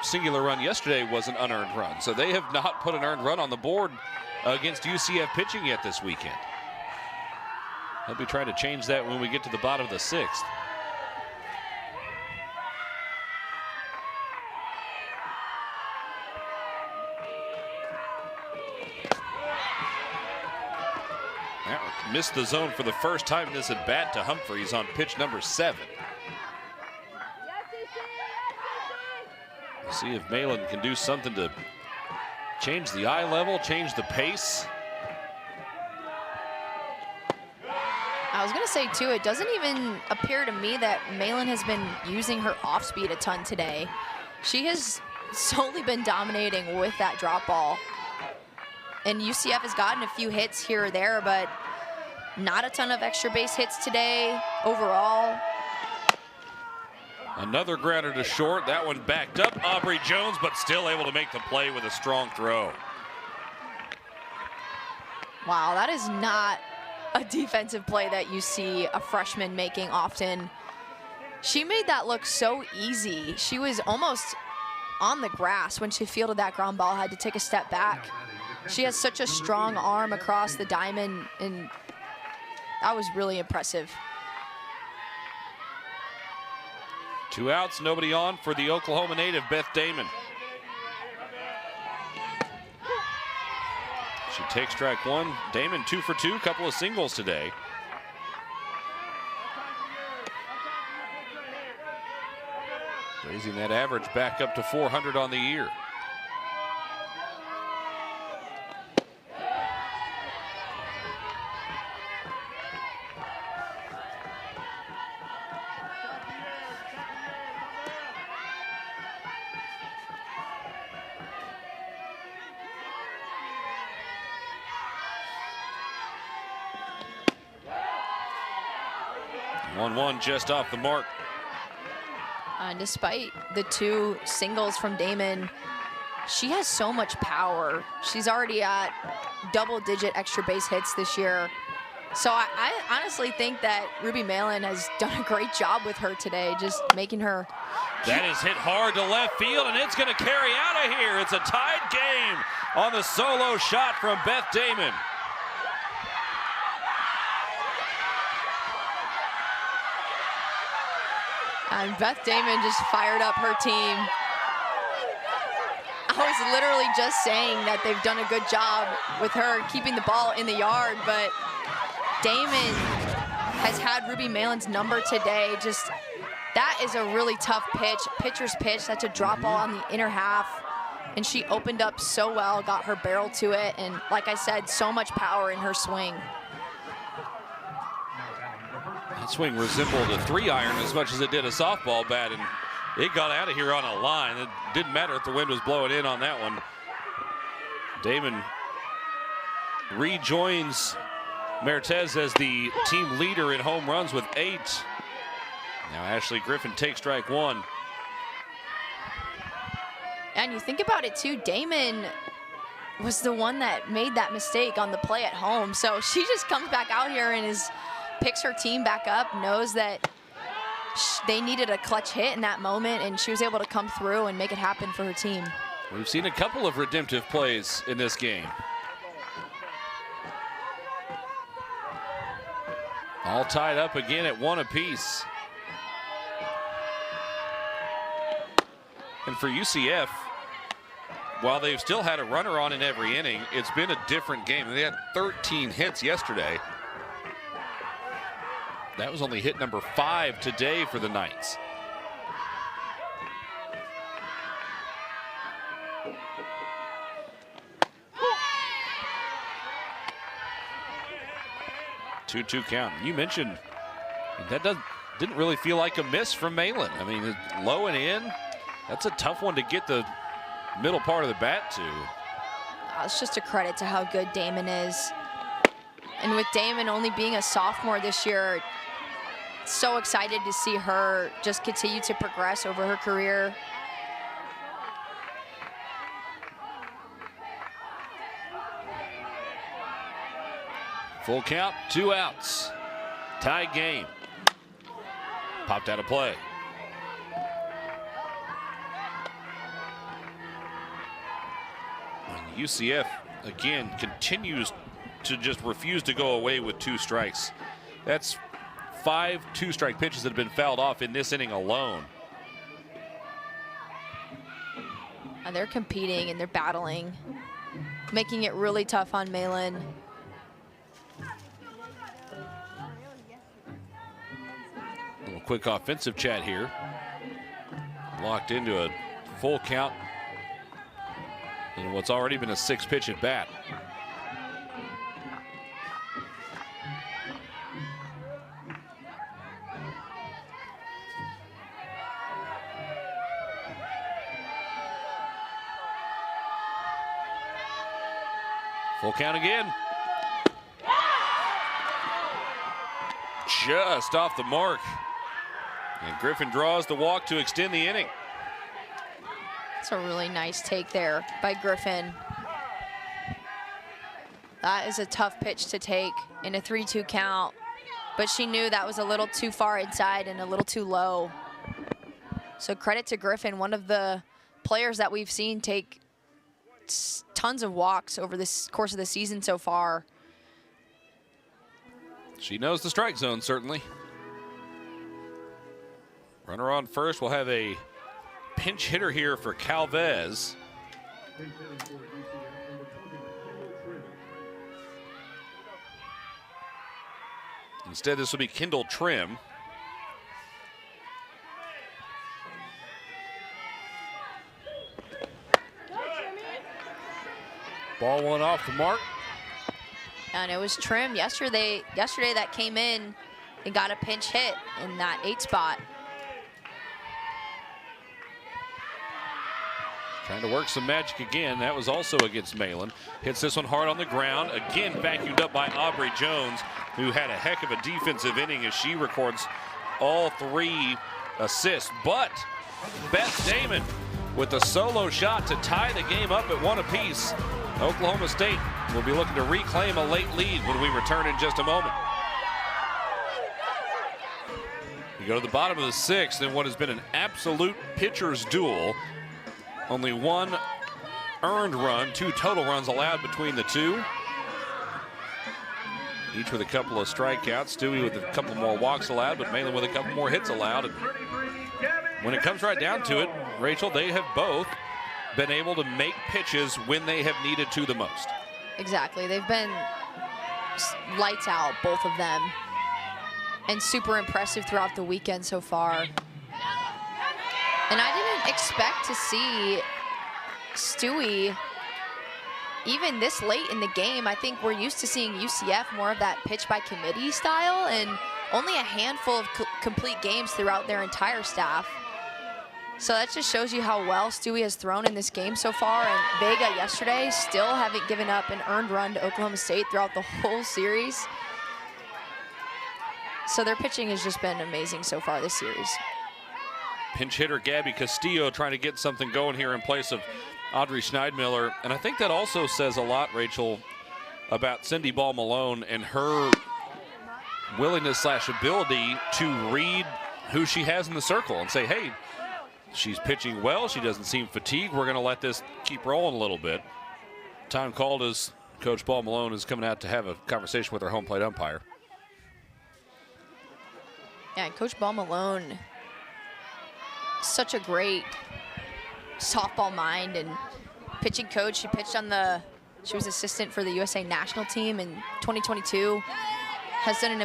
singular run yesterday was an unearned run. So they have not put an earned run on the board against UCF pitching yet this weekend. They'll be trying to change that when we get to the bottom of the sixth. Missed the zone for the first time in this at bat to Humphreys on pitch number 7. We'll see if Malin can do something to change the eye level, change the pace. I was going to say, too, it doesn't even appear to me that Malin has been using her off speed a ton today. She has solely been dominating with that drop ball. And UCF has gotten a few hits here or there, but not a ton of extra base hits today overall. Another grounder to short. That one backed up. Aubrey Jones, but still able to make the play with a strong throw. Wow, that is not a defensive play that you see a freshman making often. She made that look so easy. She was almost on the grass when she fielded that ground ball, had to take a step back. She has such a strong arm across the diamond, and that was really impressive. 2 outs, nobody on for the Oklahoma native, Beth Damon. She takes strike 1. Damon 2 for 2, couple of singles today. raising that average back up to 400 on the year. One just off the mark. Despite the 2 singles from Damon, she has so much power. She's already at double-digit extra base hits this year. So I honestly think that Ruby Malin has done a great job with her today, just making her. That is hit hard to left field, and it's going to carry out of here. It's a tied game on the solo shot from Beth Damon. And Beth Damon just fired up her team. I was literally just saying that they've done a good job with her keeping the ball in the yard, but Damon has had Ruby Malin's number today. Just, that is a really tough pitch, pitcher's pitch. That's a drop ball on the inner half. And she opened up so well, got her barrel to it, and like I said, so much power in her swing. That swing resembled a 3-iron as much as it did a softball bat, and it got out of here on a line. It didn't matter if the wind was blowing in on that one. Damon rejoins Mertez as the team leader in home runs with 8. Now Ashley Griffin takes strike 1. And you think about it too, Damon was the one that made that mistake on the play at home. So she just comes back out here and picks her team back up, knows that they needed a clutch hit in that moment, and she was able to come through and make it happen for her team. We've seen a couple of redemptive plays in this game. All tied up again at 1 apiece. And for UCF, while they've still had a runner on in every inning, it's been a different game. They had 13 hits yesterday. That was only hit number 5 today for the Knights. Two count. You mentioned that didn't really feel like a miss from Malin. I mean, low and in, that's a tough one to get the middle part of the bat to. It's just a credit to how good Damon is. And with Damon only being a sophomore this year, so excited to see her just continue to progress over her career. Full count, 2 outs. Tie game. Popped out of play. And UCF, again, continues to just refuse to go away with 2 strikes. That's 5 2-strike pitches that have been fouled off in this inning alone. And they're competing and they're battling, making it really tough on Malin. Little quick offensive chat here. Locked into a full count in what's already been a 6-pitch at bat. Full count again. Just off the mark. And Griffin draws the walk to extend the inning. It's a really nice take there by Griffin. That is a tough pitch to take in a 3-2 count, but she knew that was a little too far inside and a little too low. So credit to Griffin, one of the players that we've seen take tons of walks over this course of the season so far. She knows the strike zone, certainly. Runner on first. We'll have a pinch hitter here for Calvez. Instead, this will be Kendall Trim. Ball one off the mark. And it was Trim yesterday that came in and got a pinch hit in that 8 spot. Trying to work some magic again. That was also against Malin. Hits this one hard on the ground. Again vacuumed up by Aubrey Jones, who had a heck of a defensive inning as she records all 3 assists. But Beth Damon with a solo shot to tie the game up at 1 apiece. Oklahoma State will be looking to reclaim a late lead when we return in just a moment. You go to the bottom of the 6th in what has been an absolute pitcher's duel. Only 1 earned run, 2 total runs allowed between the 2. Each with a couple of strikeouts. Stewie with a couple more walks allowed, but Malin with a couple more hits allowed. And when it comes right down to it, Rachel, they have both been able to make pitches when they have needed to the most. Exactly. They've been lights out, both of them, and super impressive throughout the weekend so far. And I didn't expect to see Stewie even this late in the game. I think we're used to seeing UCF more of that pitch by committee style, and only a handful of complete games throughout their entire staff. So that just shows you how well Stewie has thrown in this game so far. And Vega yesterday still haven't given up an earned run to Oklahoma State throughout the whole series. So their pitching has just been amazing so far this series. Pinch hitter Gabby Castillo trying to get something going here in place of Audrey Schneidmiller. And I think that also says a lot, Rachel, about Cindy Ball Malone and her willingness / ability to read who she has in the circle and say, hey, she's pitching well. She doesn't seem fatigued. We're going to let this keep rolling a little bit. Time called as Coach Ball Malone is coming out to have a conversation with her home plate umpire. Yeah, Coach Ball Malone, such a great softball mind and pitching coach. She was assistant for the USA national team in 2022. Has done an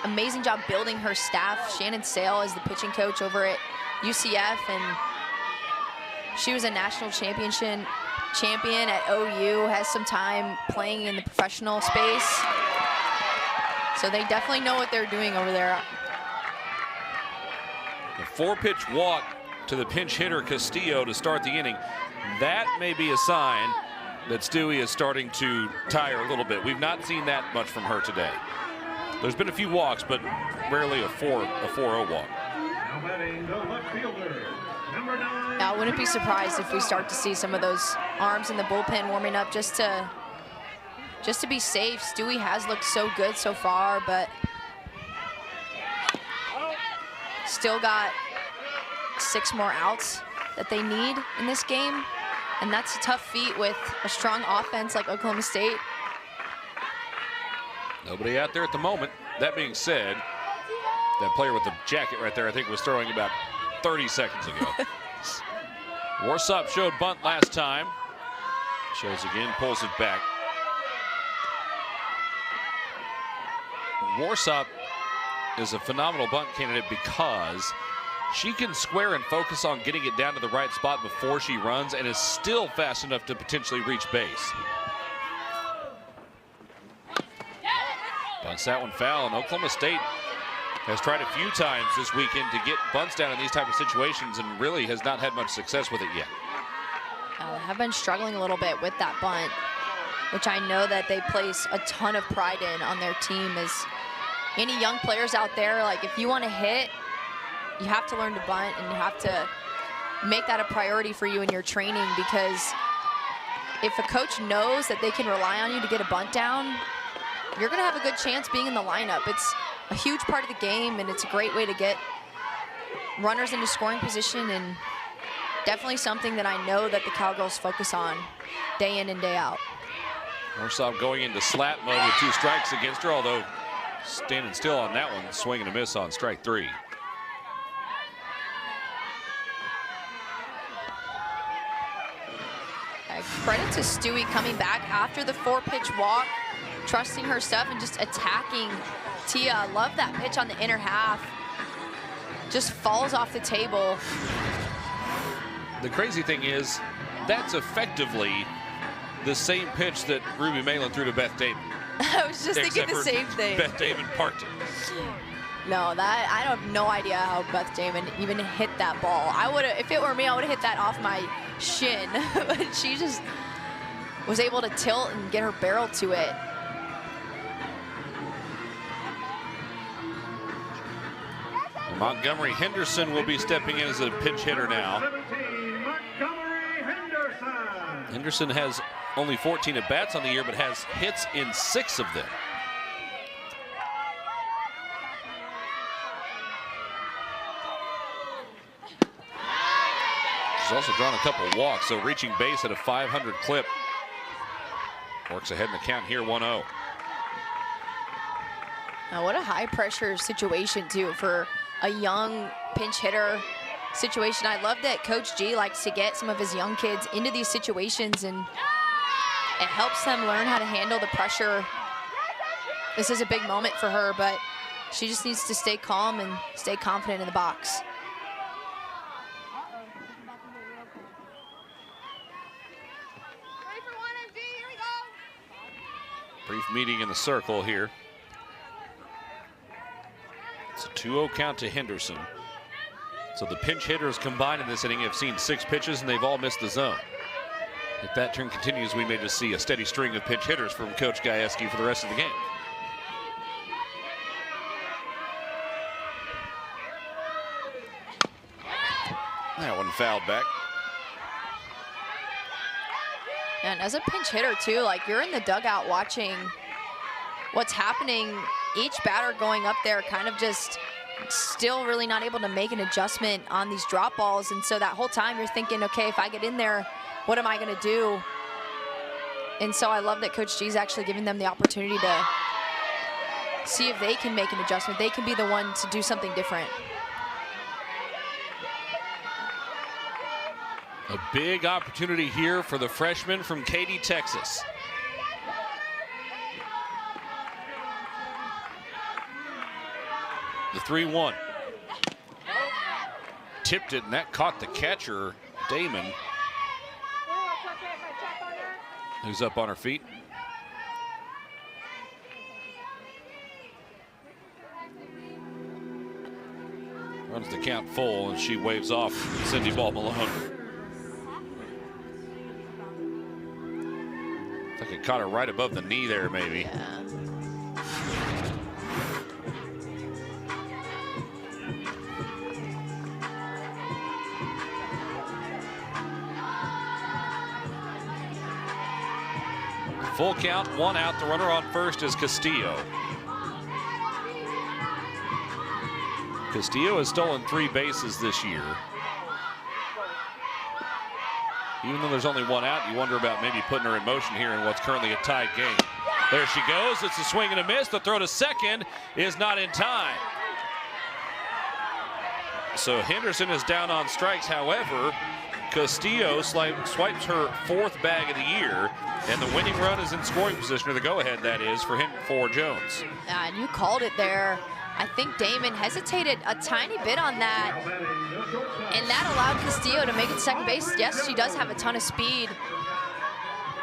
amazing job building her staff. Shannon Sale is the pitching coach over at UCF, and she was a national champion at OU, has some time playing in the professional space. So they definitely know what they're doing over there. The 4-pitch walk to the pinch hitter Castillo to start the inning. That may be a sign that Stewie is starting to tire a little bit. We've not seen that much from her today. There's been a few walks, but rarely a 4-0 walk. I wouldn't be surprised if we start to see some of those arms in the bullpen warming up just to be safe. Stewie has looked so good so far, but still got 6 more outs that they need in this game, and that's a tough feat with a strong offense like Oklahoma State. Nobody out there at the moment. That being said, that player with the jacket right there, I think, was throwing about 30 seconds ago. Warsop showed bunt last time. Shows again, pulls it back. Warsop is a phenomenal bunt candidate because she can square and focus on getting it down to the right spot before she runs and is still fast enough to potentially reach base. Bunts that one foul, and Oklahoma State has tried a few times this weekend to get bunts down in these type of situations and really has not had much success with it yet. Have been struggling a little bit with that bunt, which I know that they place a ton of pride in on their team. As any young players out there, like, if you want to hit, you have to learn to bunt, and you have to make that a priority for you in your training, because if a coach knows that they can rely on you to get a bunt down, you're going to have a good chance being in the lineup. It's a huge part of the game, and it's a great way to get runners into scoring position, and definitely something that I know that the Cowgirls focus on day in and day out. Warsop going into slap mode with 2 strikes against her, although standing still on that one, swing and a miss on strike 3. Credit to Stewie coming back after the 4-pitch walk, trusting her stuff and just attacking Tia. I love that pitch on the inner half. Just falls off the table. The crazy thing is, that's effectively the same pitch that Ruby Malin threw to Beth Damon. I was just thinking the same thing. Beth Damon parked it. No, that I have no idea how Beth Damon even hit that ball. I would have, if it were me, I would have hit that off my shin. But she just was able to tilt and get her barrel to it. Montgomery Henderson will be stepping in as a pinch hitter now. 17, Montgomery Henderson. Henderson has only 14 at-bats on the year, but has hits in 6 of them. She's also drawn a couple walks, so reaching base at a 500 clip. Works ahead in the count here, 1-0. Now, what a high-pressure situation, too, for a young pinch hitter situation. I love that Coach G likes to get some of his young kids into these situations, and it helps them learn how to handle the pressure. This is a big moment for her, but she just needs to stay calm and stay confident in the box. Brief meeting in the circle here. It's a 2-0 count to Henderson. So the pinch hitters combined in this inning have seen 6 pitches, and they've all missed the zone. If that trend continues, we may just see a steady string of pinch hitters from Coach Gajewski for the rest of the game. That one fouled back. And as a pinch hitter, too, like, you're in the dugout watching what's happening. Each batter going up there kind of just still really not able to make an adjustment on these drop balls. And so that whole time you're thinking, okay, if I get in there, what am I going to do? And so I love that Coach G's actually giving them the opportunity to see if they can make an adjustment. They can be the one to do something different. A big opportunity here for the freshman from Katy, Texas. The 3-1. Tipped it, and that caught the catcher, Damon, who's up on her feet. Runs the count full, and she waves off Cindy Ball Malone. I think it caught her right above the knee there, maybe. Yeah. Full count, 1 out. The runner on first is Castillo. Castillo has stolen 3 bases this year. Even though there's only 1 out, you wonder about maybe putting her in motion here in what's currently a tied game. There she goes. It's a swing and a miss. The throw to second is not in time. So Henderson is down on strikes. However, Castillo swipes her 4th bag of the year, and the winning run is in scoring position, or the go-ahead, that is, for Jones. And you called it there. I think Damon hesitated a tiny bit on that, and that allowed Castillo to make it second base. Yes, she does have a ton of speed,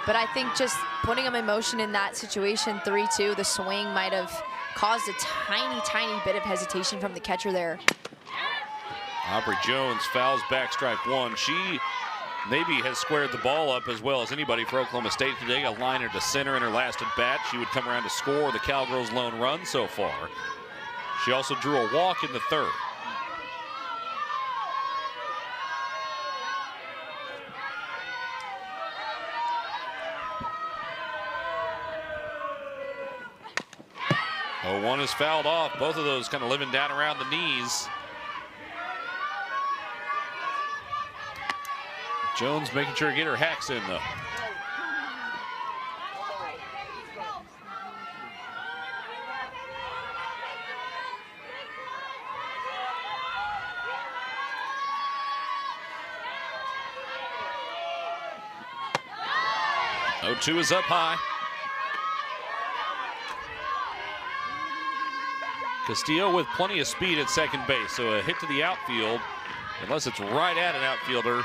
but I think just putting him in motion in that situation, 3-2, the swing might have caused a tiny, tiny bit of hesitation from the catcher there. Aubrey Jones fouls back strike 1. She maybe has squared the ball up as well as anybody for Oklahoma State today. A liner to center in her last at bat. She would come around to score the Cowgirls' lone run so far. She also drew a walk in the 3rd. Oh, 1 is fouled off. Both of those kind of living down around the knees. Jones making sure to get her hacks in, though. Oh, 2 is up high. Castillo with plenty of speed at second base, so a hit to the outfield, unless it's right at an outfielder,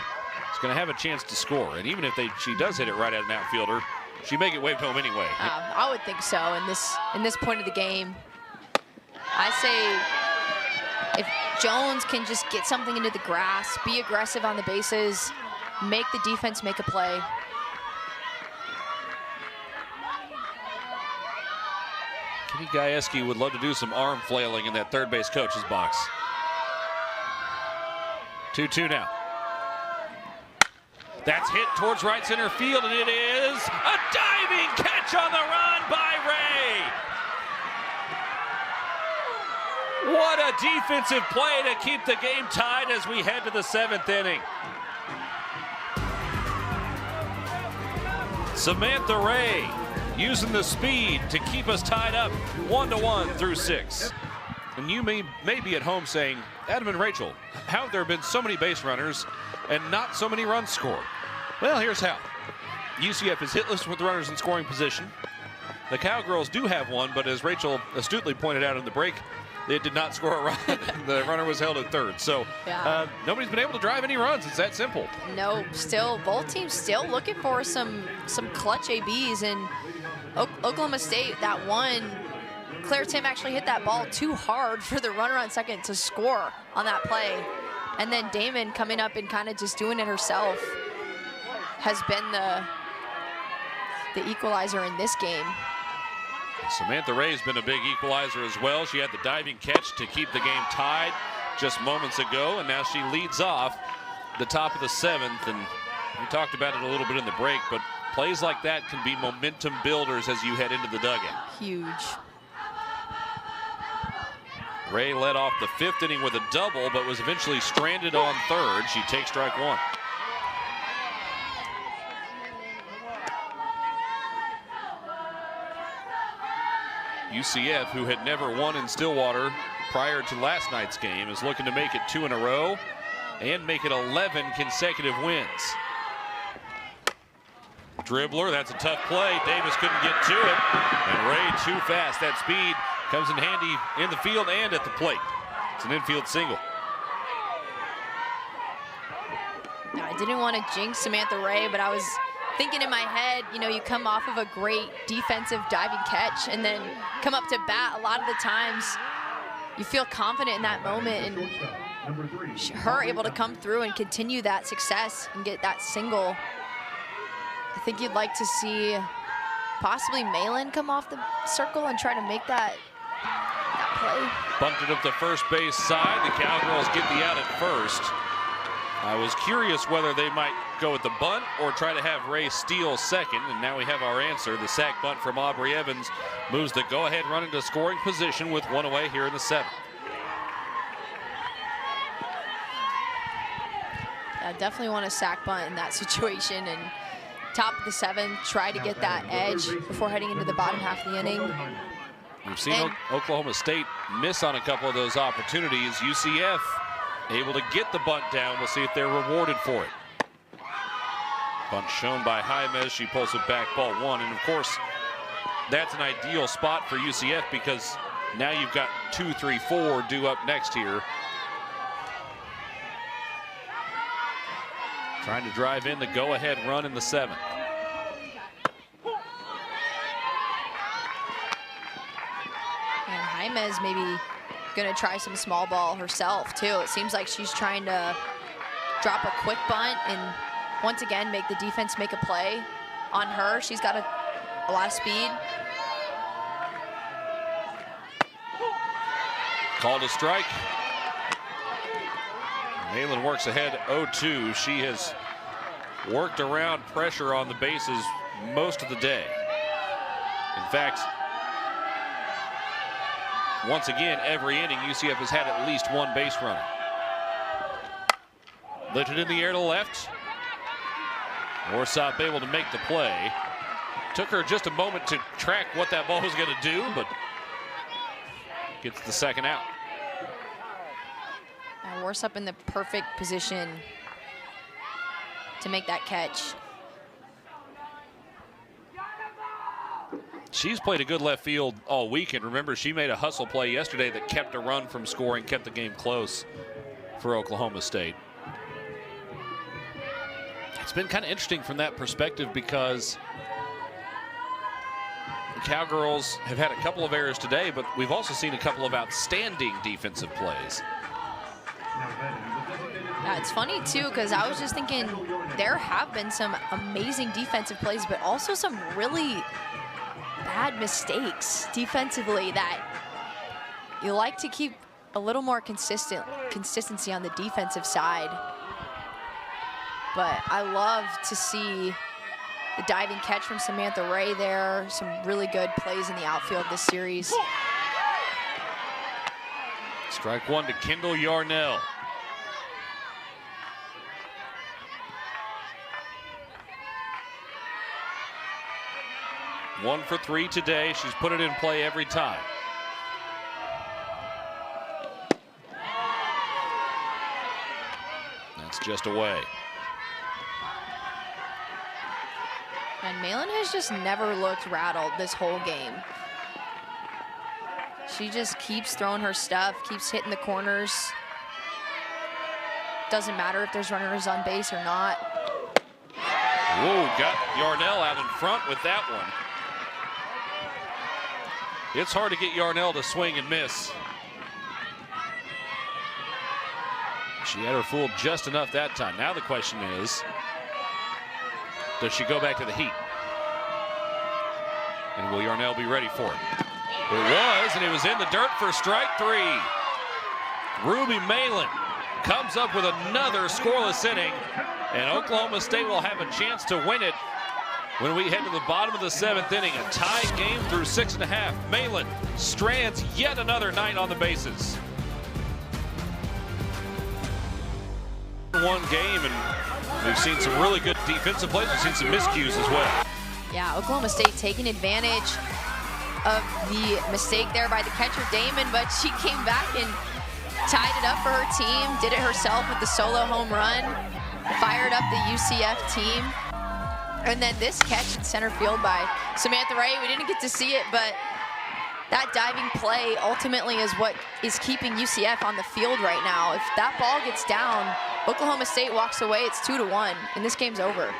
is going to have a chance to score. And even if she does hit it right at an outfielder, she may get waved home anyway. I would think so in this point of the game. I say if Jones can just get something into the grass, be aggressive on the bases, make the defense make a play. Kenny Gajewski would love to do some arm flailing in that third base coach's box. 2-2 now. That's hit towards right center field, and it is a diving catch on the run by Ray. What a defensive play to keep the game tied as we head to the 7th inning. Samantha Ray using the speed to keep us tied up 1-1 through 6. And you may be at home saying, Adam and Rachel, how have there been so many base runners and not so many runs scored? Well, here's how. UCF is hitless with runners in scoring position. The Cowgirls do have one, but as Rachel astutely pointed out in the break, they did not score a run. The runner was held at third. So nobody's been able to drive any runs. It's that simple. No, still, both teams still looking for some clutch ABs. And Oklahoma State, that one, Claire Tim actually hit that ball too hard for the runner on second to score on that play. And then Damon coming up and kind of just doing it herself has been the equalizer in this game. Samantha Ray's been a big equalizer as well. She had the diving catch to keep the game tied just moments ago, and now she leads off the top of the 7th. And we talked about it a little bit in the break, but plays like that can be momentum builders as you head into the dugout. Huge. Ray led off the 5th inning with a double, but was eventually stranded on third. She takes strike one. UCF, who had never won in Stillwater prior to last night's game, is looking to make it 2 in a row and make it 11 consecutive wins. Dribbler, that's a tough play. Davis couldn't get to it, and Ray too fast. That speed comes in handy in the field and at the plate. It's an infield single. I didn't want to jinx Samantha Ray, but I was thinking in my head, you know, you come off of a great defensive diving catch and then come up to bat. A lot of the times you feel confident in that moment, and her able to come through and continue that success and get that single. I think you'd like to see possibly Malin come off the circle and try to make that play. Bunted up the first base side. The Cowgirls get the out at first. I was curious whether they might go with the bunt or try to have Ray steal second, and now we have our answer. The sac bunt from Aubrey Evans moves the go-ahead run into scoring position with one away here in the 7th. I definitely want a sac bunt in that situation, and top of the 7th, try to get that edge before heading into the bottom half of the inning. We've seen Oklahoma State miss on a couple of those opportunities. UCF able to get the bunt down. We'll see if they're rewarded for it. Bunt shown by Jaimez. She pulls it back, ball 1. And of course, that's an ideal spot for UCF because now you've got 2, 3, 4 due up next here. Trying to drive in the go-ahead run in the 7th. And Jaimez maybe going to try some small ball herself too. It seems like she's trying to drop a quick bunt and once again make the defense make a play on her. She's got a lot of speed. Called a strike. Malin works ahead 0-2. She has worked around pressure on the bases most of the day. In fact, once again, every inning, UCF has had at least one base runner. Lifted in the air to left. Warsop able to make the play. Took her just a moment to track what that ball was going to do, but gets the second out. Warsop in the perfect position to make that catch. She's played a good left field all weekend. Remember, she made a hustle play yesterday that kept a run from scoring, kept the game close for Oklahoma State. been kind of interesting from that perspective because the Cowgirls have had a couple of errors today, but we've also seen a couple of outstanding defensive plays. Yeah, it's funny too, because I was just thinking there have been some amazing defensive plays, but also some really bad mistakes defensively that you like to keep a little more consistency on the defensive side. But I love to see the diving catch from Samantha Ray there. Some really good plays in the outfield this series. Strike one to Kendall Yarnell. One for three today. She's put it in play every time. That's just away. And Malin has just never looked rattled this whole game. She just keeps throwing her stuff, keeps hitting the corners. Doesn't matter if there's runners on base or not. Whoa, got Yarnell out in front with that one. It's hard to get Yarnell to swing and miss. She had her fooled just enough that time. Now the question is, does she go back to the heat? And will Yarnell be ready for it? It was, and it was in the dirt for strike three. Ruby Malin comes up with another scoreless inning, and Oklahoma State will have a chance to win it when we head to the bottom of the seventh inning. A tied game through 6.5. Malin strands yet another night on the bases. One game, and we've seen some really good defensive plays. We've seen some miscues as well. Yeah, Oklahoma State taking advantage of the mistake there by the catcher Damon, but she came back and tied it up for her team, did it herself with the solo home run, fired up the UCF team. And then this catch in center field by Samantha Ray, we didn't get to see it, but that diving play ultimately is what is keeping UCF on the field right now. If that ball gets down, Oklahoma State walks away, it's 2-1, and this game's over.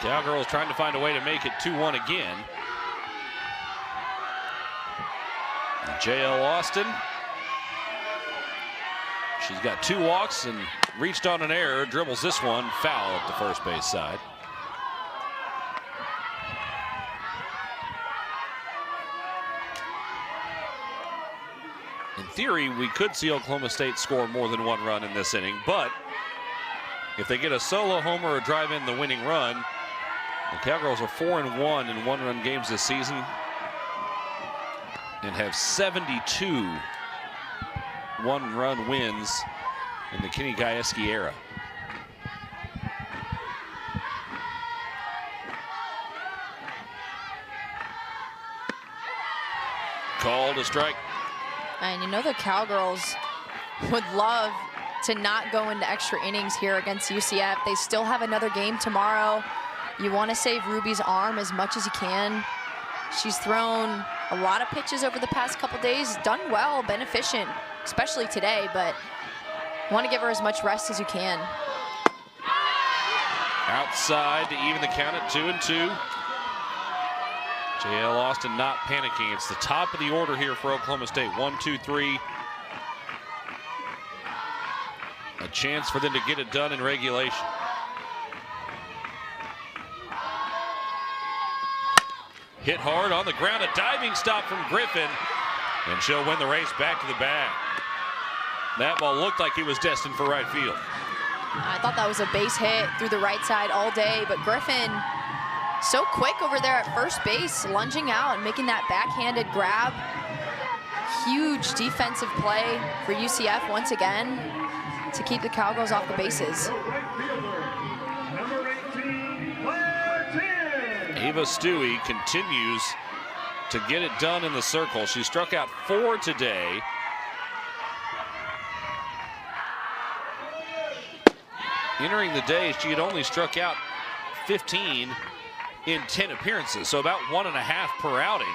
Cowgirls trying to find a way to make it 2-1 again. JL Austin. She's got 2 walks and reached on an error, dribbles this one, foul at the first base side. In theory, we could see Oklahoma State score more than 1 run in this inning, but if they get a solo homer or drive in the winning run, the Cowgirls are 4-1 in 1-run games this season and have 72 1-run wins in the Kenny Gajewski era. Called a strike. And you know the Cowgirls would love to not go into extra innings here against UCF. They still have another game tomorrow. You want to save Ruby's arm as much as you can. She's thrown a lot of pitches over the past couple days, done well, been efficient, especially today, but you want to give her as much rest as you can. Outside to even the count at 2-2. JL Austin not panicking. It's the top of the order here for Oklahoma State. 1, 2, 3. A chance for them to get it done in regulation. Hit hard on the ground, a diving stop from Griffin, and she'll win the race back to the bag. That ball looked like it was destined for right field. I thought that was a base hit through the right side all day, but Griffin so quick over there at first base, lunging out and making that backhanded grab. Huge defensive play for UCF once again to keep the Cowgirls off the bases. Ava Stewie continues to get it done in the circle. She struck out 4 today. Entering the day, she had only struck out 15 in 10 appearances, so about 1.5 per outing.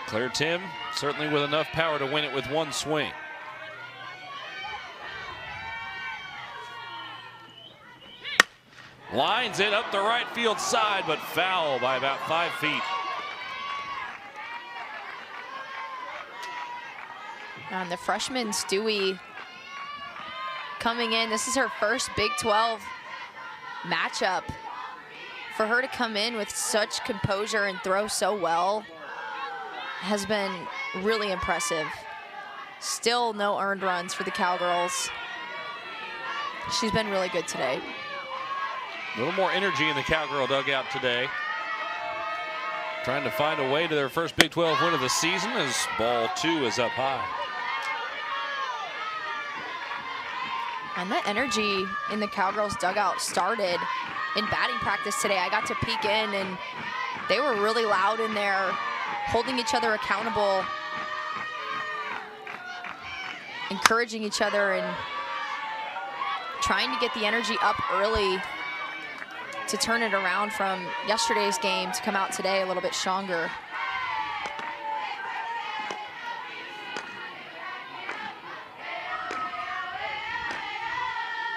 Claire Tim certainly with enough power to win it with 1 swing. Lines it up the right field side, but foul by about 5 feet. And the freshman Stewie coming in. This is her first Big 12 matchup. For her to come in with such composure and throw so well has been really impressive. Still no earned runs for the Cowgirls. She's been really good today. A little more energy in the Cowgirl dugout today. Trying to find a way to their first Big 12 win of the season as ball 2 is up high. And that energy in the Cowgirls dugout started in batting practice today. I got to peek in and they were really loud in there, holding each other accountable, encouraging each other and trying to get the energy up early to turn it around from yesterday's game to come out today a little bit stronger.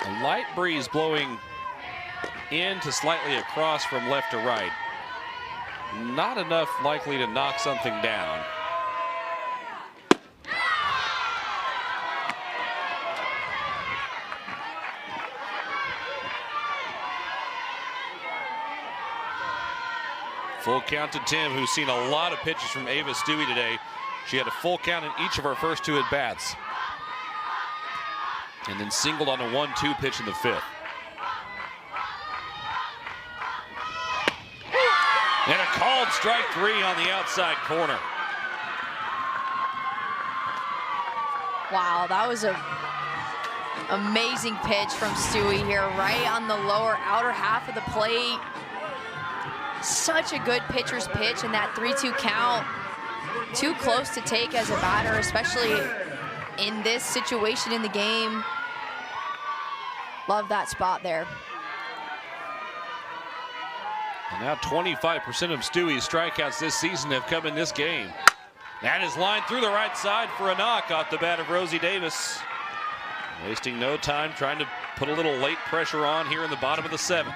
A light breeze blowing in to slightly across from left to right. Not enough likely to knock something down. Full count to Tim, who's seen a lot of pitches from Ava Stewie today. She had a full count in each of her first 2 at-bats. And then singled on a 1-2 pitch in the 5th. And a called strike 3 on the outside corner. Wow, that was a amazing pitch from Stewie here, right on the lower outer half of the plate. Such a good pitcher's pitch in that 3-2 count. Too close to take as a batter, especially in this situation in the game. Love that spot there. And now 25% of Stewie's strikeouts this season have come in this game. That is lined through the right side for a knock off the bat of Rosie Davis. Wasting no time trying to put a little late pressure on here in the bottom of the 7th.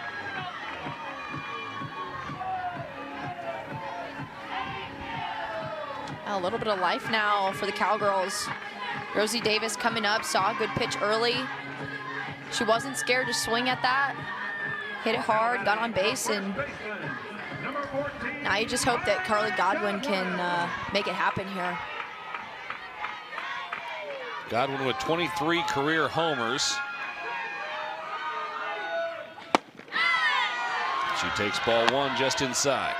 A little bit of life now for the Cowgirls. Rosie Davis coming up, saw a good pitch early. She wasn't scared to swing at that. Hit it hard, got on base, and now you just hope that Carly Godwin can make it happen here. Godwin with 23 career homers. She takes ball 1 just inside.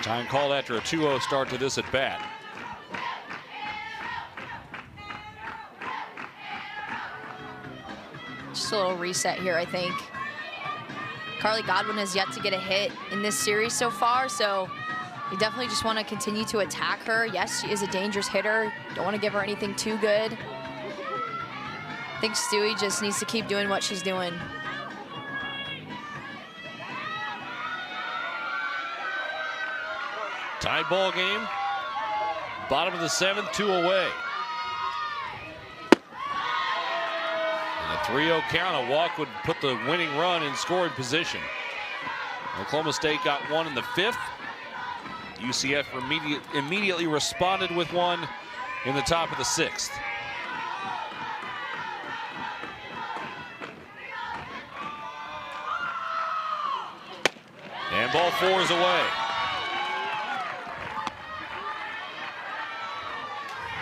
Time called after a 2-0 start to this at bat. Just a little reset here, I think. Carly Godwin has yet to get a hit in this series so far, so you definitely just want to continue to attack her. Yes, she is a dangerous hitter. Don't want to give her anything too good. I think Stewie just needs to keep doing what she's doing. Tied ball game. Bottom of the 7th, 2 away. And a 3-0 count, a walk would put the winning run in scoring position. Oklahoma State got 1 in the 5th. UCF immediately responded with 1 in the top of the 6th. And ball 4 is away.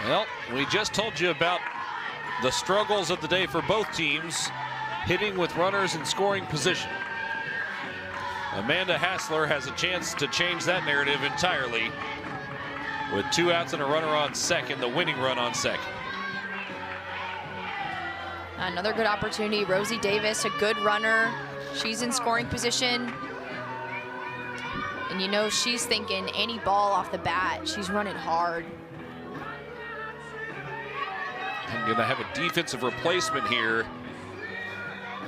Well, we just told you about the struggles of the day for both teams, hitting with runners in scoring position. Amanda Hassler has a chance to change that narrative entirely with 2 outs and a runner on second, the winning run on second. Another good opportunity. Rosie Davis, a good runner. She's in scoring position. And you know she's thinking any ball off the bat, she's running hard. And going to have a defensive replacement here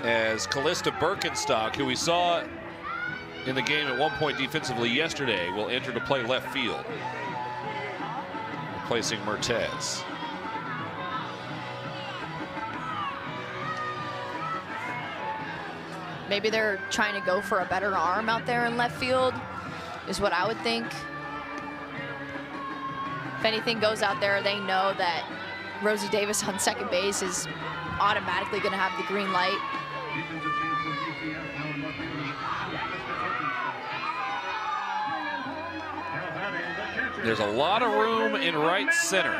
as Callista Birkenstock, who we saw in the game at one point defensively yesterday, will enter to play left field, replacing Mertez. Maybe they're trying to go for a better arm out there in left field, is what I would think. If anything goes out there, they know that Rosie Davis on second base is automatically going to have the green light. There's a lot of room in right center.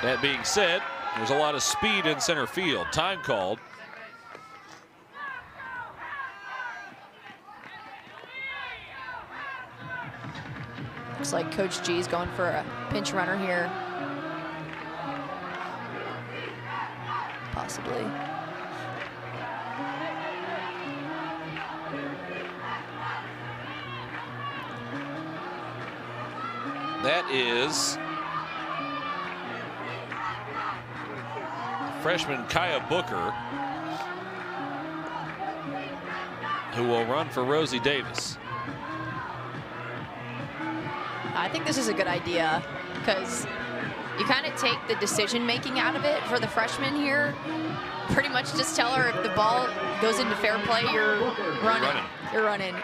That being said, there's a lot of speed in center field. Time called. Looks like Coach G is going for a pinch runner here. Possibly. That is freshman Kaya Booker, who will run for Rosie Davis. I think this is a good idea because you kind of take the decision making out of it for the freshman here. Pretty much just tell her if the ball goes into fair play, you're running. You're running.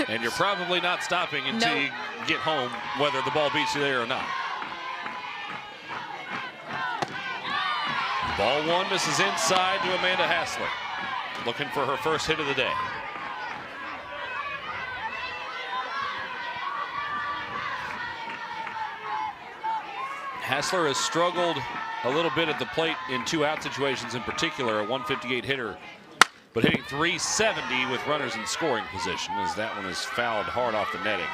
And you're probably not stopping until you get home, whether the ball beats you there or not. Ball one misses inside to Amanda Hassler, looking for her first hit of the day. Hassler has struggled a little bit at the plate in two-out situations, in particular, a 158 hitter, but hitting 370 with runners in scoring position, as that one is fouled hard off the netting.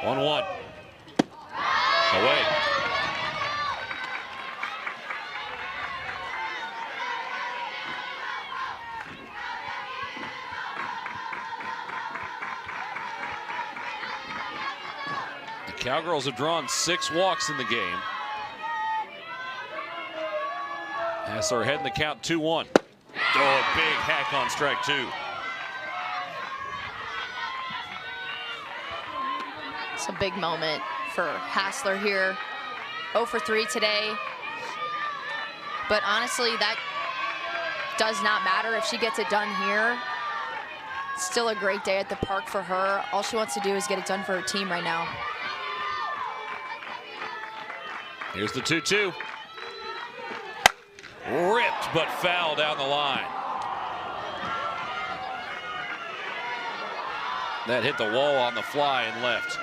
One. Away. The Cowgirls have drawn 6 walks in the game. Hassler ahead in the count 2-1. Oh, a big hack on strike 2. It's a big moment for Hassler here. 0 for 3 today. But honestly, that does not matter if she gets it done here. It's still a great day at the park for her. All she wants to do is get it done for her team right now. Here's the 2-2. Ripped but foul down the line. That hit the wall on the fly and left.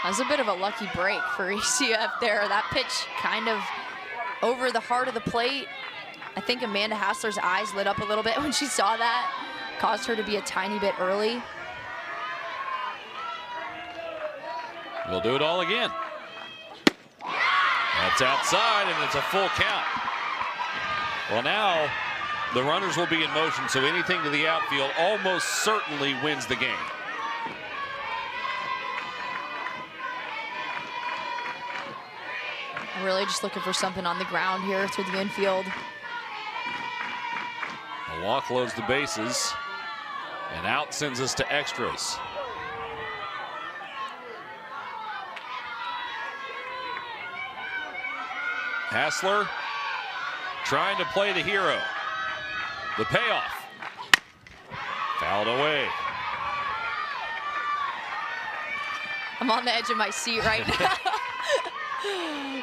That was a bit of a lucky break for UCF there. That pitch kind of over the heart of the plate. I think Amanda Hassler's eyes lit up a little bit when she saw that. Caused her to be a tiny bit early. We'll do it all again. That's outside, and it's a full count. Well, now the runners will be in motion, so anything to the outfield almost certainly wins the game. Really just looking for something on the ground here through the infield. A walk loads the bases, and out sends us to extras. Hassler trying to play the hero. The payoff. Fouled away. I'm on the edge of my seat right now.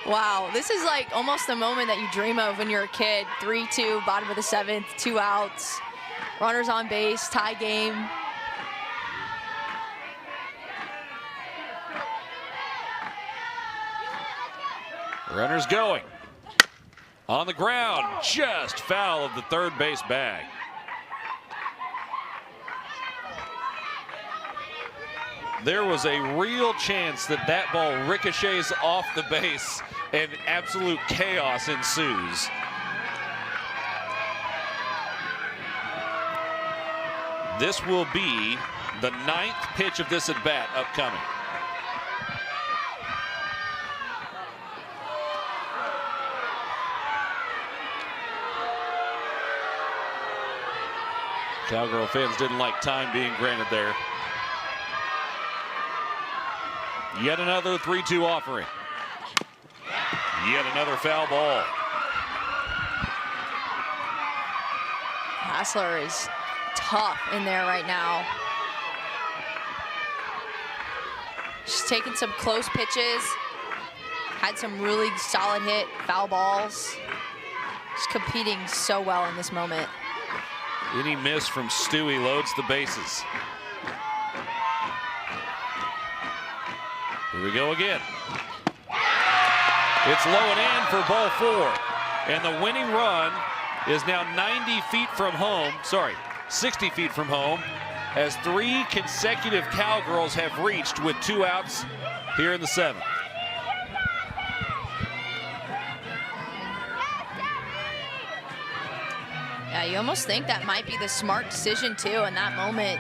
Wow, this is like almost the moment that you dream of when you're a kid. 3-2, bottom of the 7th, 2 outs. Runners on base, tie game. Runners going. On the ground, just foul of the third base bag. there was a real chance that that ball ricochets off the base and absolute chaos ensues. This will be the 9th pitch of this at-bat upcoming. Cowgirl fans didn't like time being granted there. Yet another 3-2 offering. Yet another foul ball. Hassler is tough in there right now. She's taken some close pitches, had some really solid hit foul balls. She's competing so well in this moment. Any miss from Stewie loads the bases. Here we go again. It's low and in for ball 4. And the winning run is now 90 feet from home. Sorry, 60 feet from home, as 3 consecutive Cowgirls have reached with 2 outs here in the 7th. Yeah, you almost think that might be the smart decision too in that moment.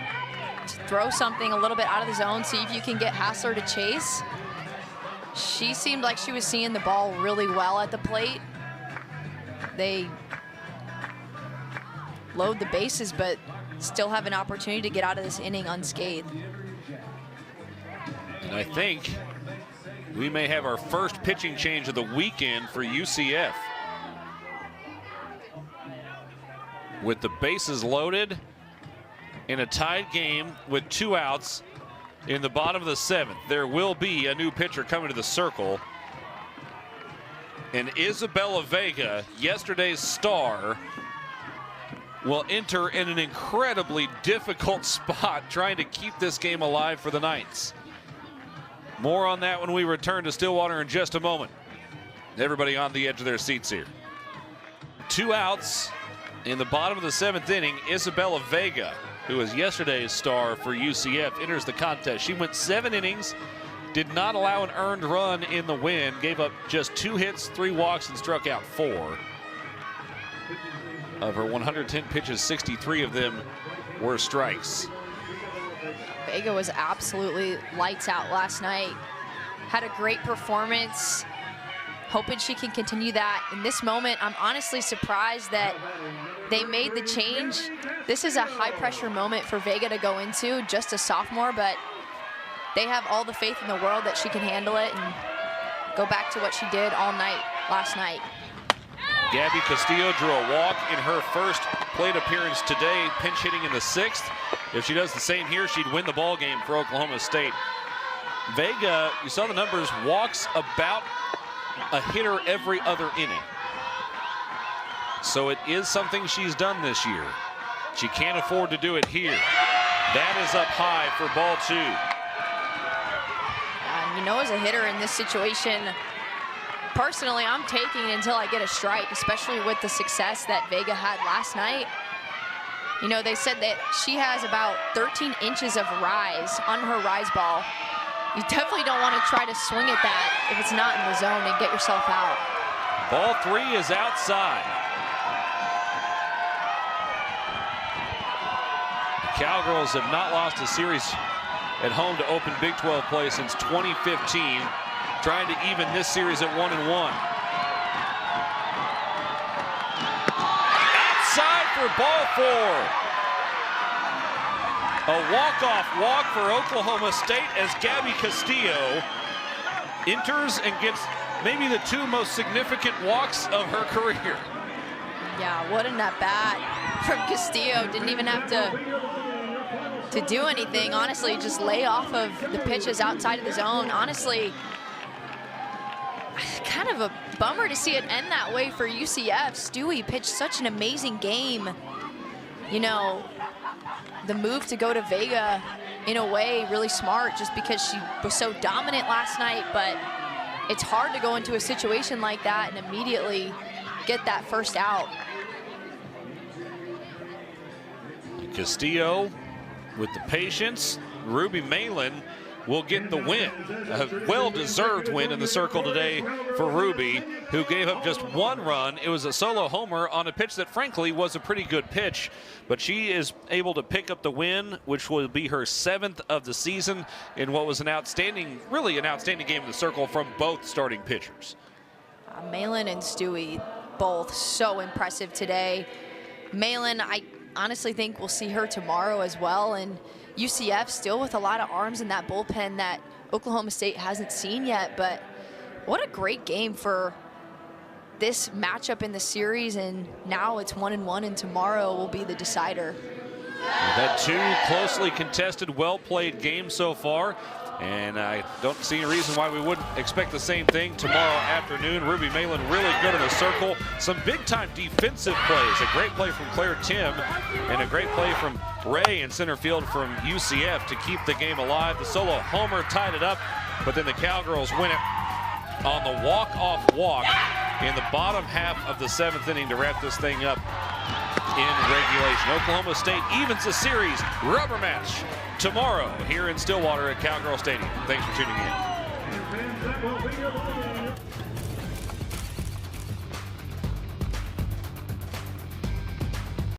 To throw something a little bit out of the zone, see if you can get Hassler to chase. She seemed like she was seeing the ball really well at the plate. They load the bases, but still have an opportunity to get out of this inning unscathed. And I think we may have our first pitching change of the weekend for UCF. With the bases loaded in a tied game with 2 outs in the bottom of the 7th, there will be a new pitcher coming to the circle. And Isabella Vega, yesterday's star, will enter in an incredibly difficult spot trying to keep this game alive for the Knights. More on that when we return to Stillwater in just a moment. Everybody on the edge of their seats here. 2 outs in the bottom of the 7th inning. Isabella Vega, who was yesterday's star for UCF, enters the contest. She went 7 innings, did not allow an earned run in the win, gave up just 2 hits, 3 walks, and struck out 4. Of her 110 pitches, 63 of them were strikes. Vega was absolutely lights out last night. Had a great performance. Hoping she can continue that. In this moment, I'm honestly surprised that they made the change. This is a high pressure moment for Vega to go into, just a sophomore, but they have all the faith in the world that she can handle it and go back to what she did all night last night. Gabby Castillo drew a walk in her first plate appearance today, pinch hitting in the 6th. If she does the same here, she'd win the ball game for Oklahoma State. Vega, you saw the numbers, walks about a hitter every other inning. So it is something she's done this year. She can't afford to do it here. That is up high for ball 2. You know, as a hitter in this situation, personally, I'm taking it until I get a strike, especially with the success that Vega had last night. You know, they said that she has about 13 inches of rise on her rise ball. You definitely don't want to try to swing at that if it's not in the zone and get yourself out. Ball 3 is outside. The Cowgirls have not lost a series at home to open Big 12 play since 2015, trying to even this series at 1-1. Outside for ball 4. A walk-off walk for Oklahoma State as Gabby Castillo enters and gets maybe the 2 most significant walks of her career. Yeah, what an at-bat from Castillo. Didn't even have to do anything. Honestly, just lay off of the pitches outside of the zone. Honestly, kind of a bummer to see it end that way for UCF. Stewie pitched such an amazing game. You know, the move to go to Vega, in a way, really smart just because she was so dominant last night, but it's hard to go into a situation like that and immediately get that first out. Castillo with the patience. Ruby Malin will get the win. A well-deserved win in the circle today for Ruby, who gave up just one run. It was a solo homer on a pitch that frankly was a pretty good pitch, but she is able to pick up the win, which will be her 7th of the season in what was an outstanding, really an outstanding game in the circle from both starting pitchers. Malin and Stewie both so impressive today. Malin, I honestly think we'll see her tomorrow as well, and UCF still with a lot of arms in that bullpen that Oklahoma State hasn't seen yet, but what a great game for this matchup in the series, and now it's 1-1, and tomorrow will be the decider. We've had 2 closely contested, well-played games so far, and I don't see any reason why we wouldn't expect the same thing tomorrow afternoon. Ruby Malin really good in the circle. Some big-time defensive plays. A great play from Claire Tim and a great play from Ray in center field from UCF to keep the game alive. The solo homer tied it up, but then the Cowgirls win it on the walk-off walk in the bottom half of the 7th inning to wrap this thing up in regulation. Oklahoma State evens the series. Rubber match tomorrow here in Stillwater at Cowgirl Stadium. Thanks for tuning in.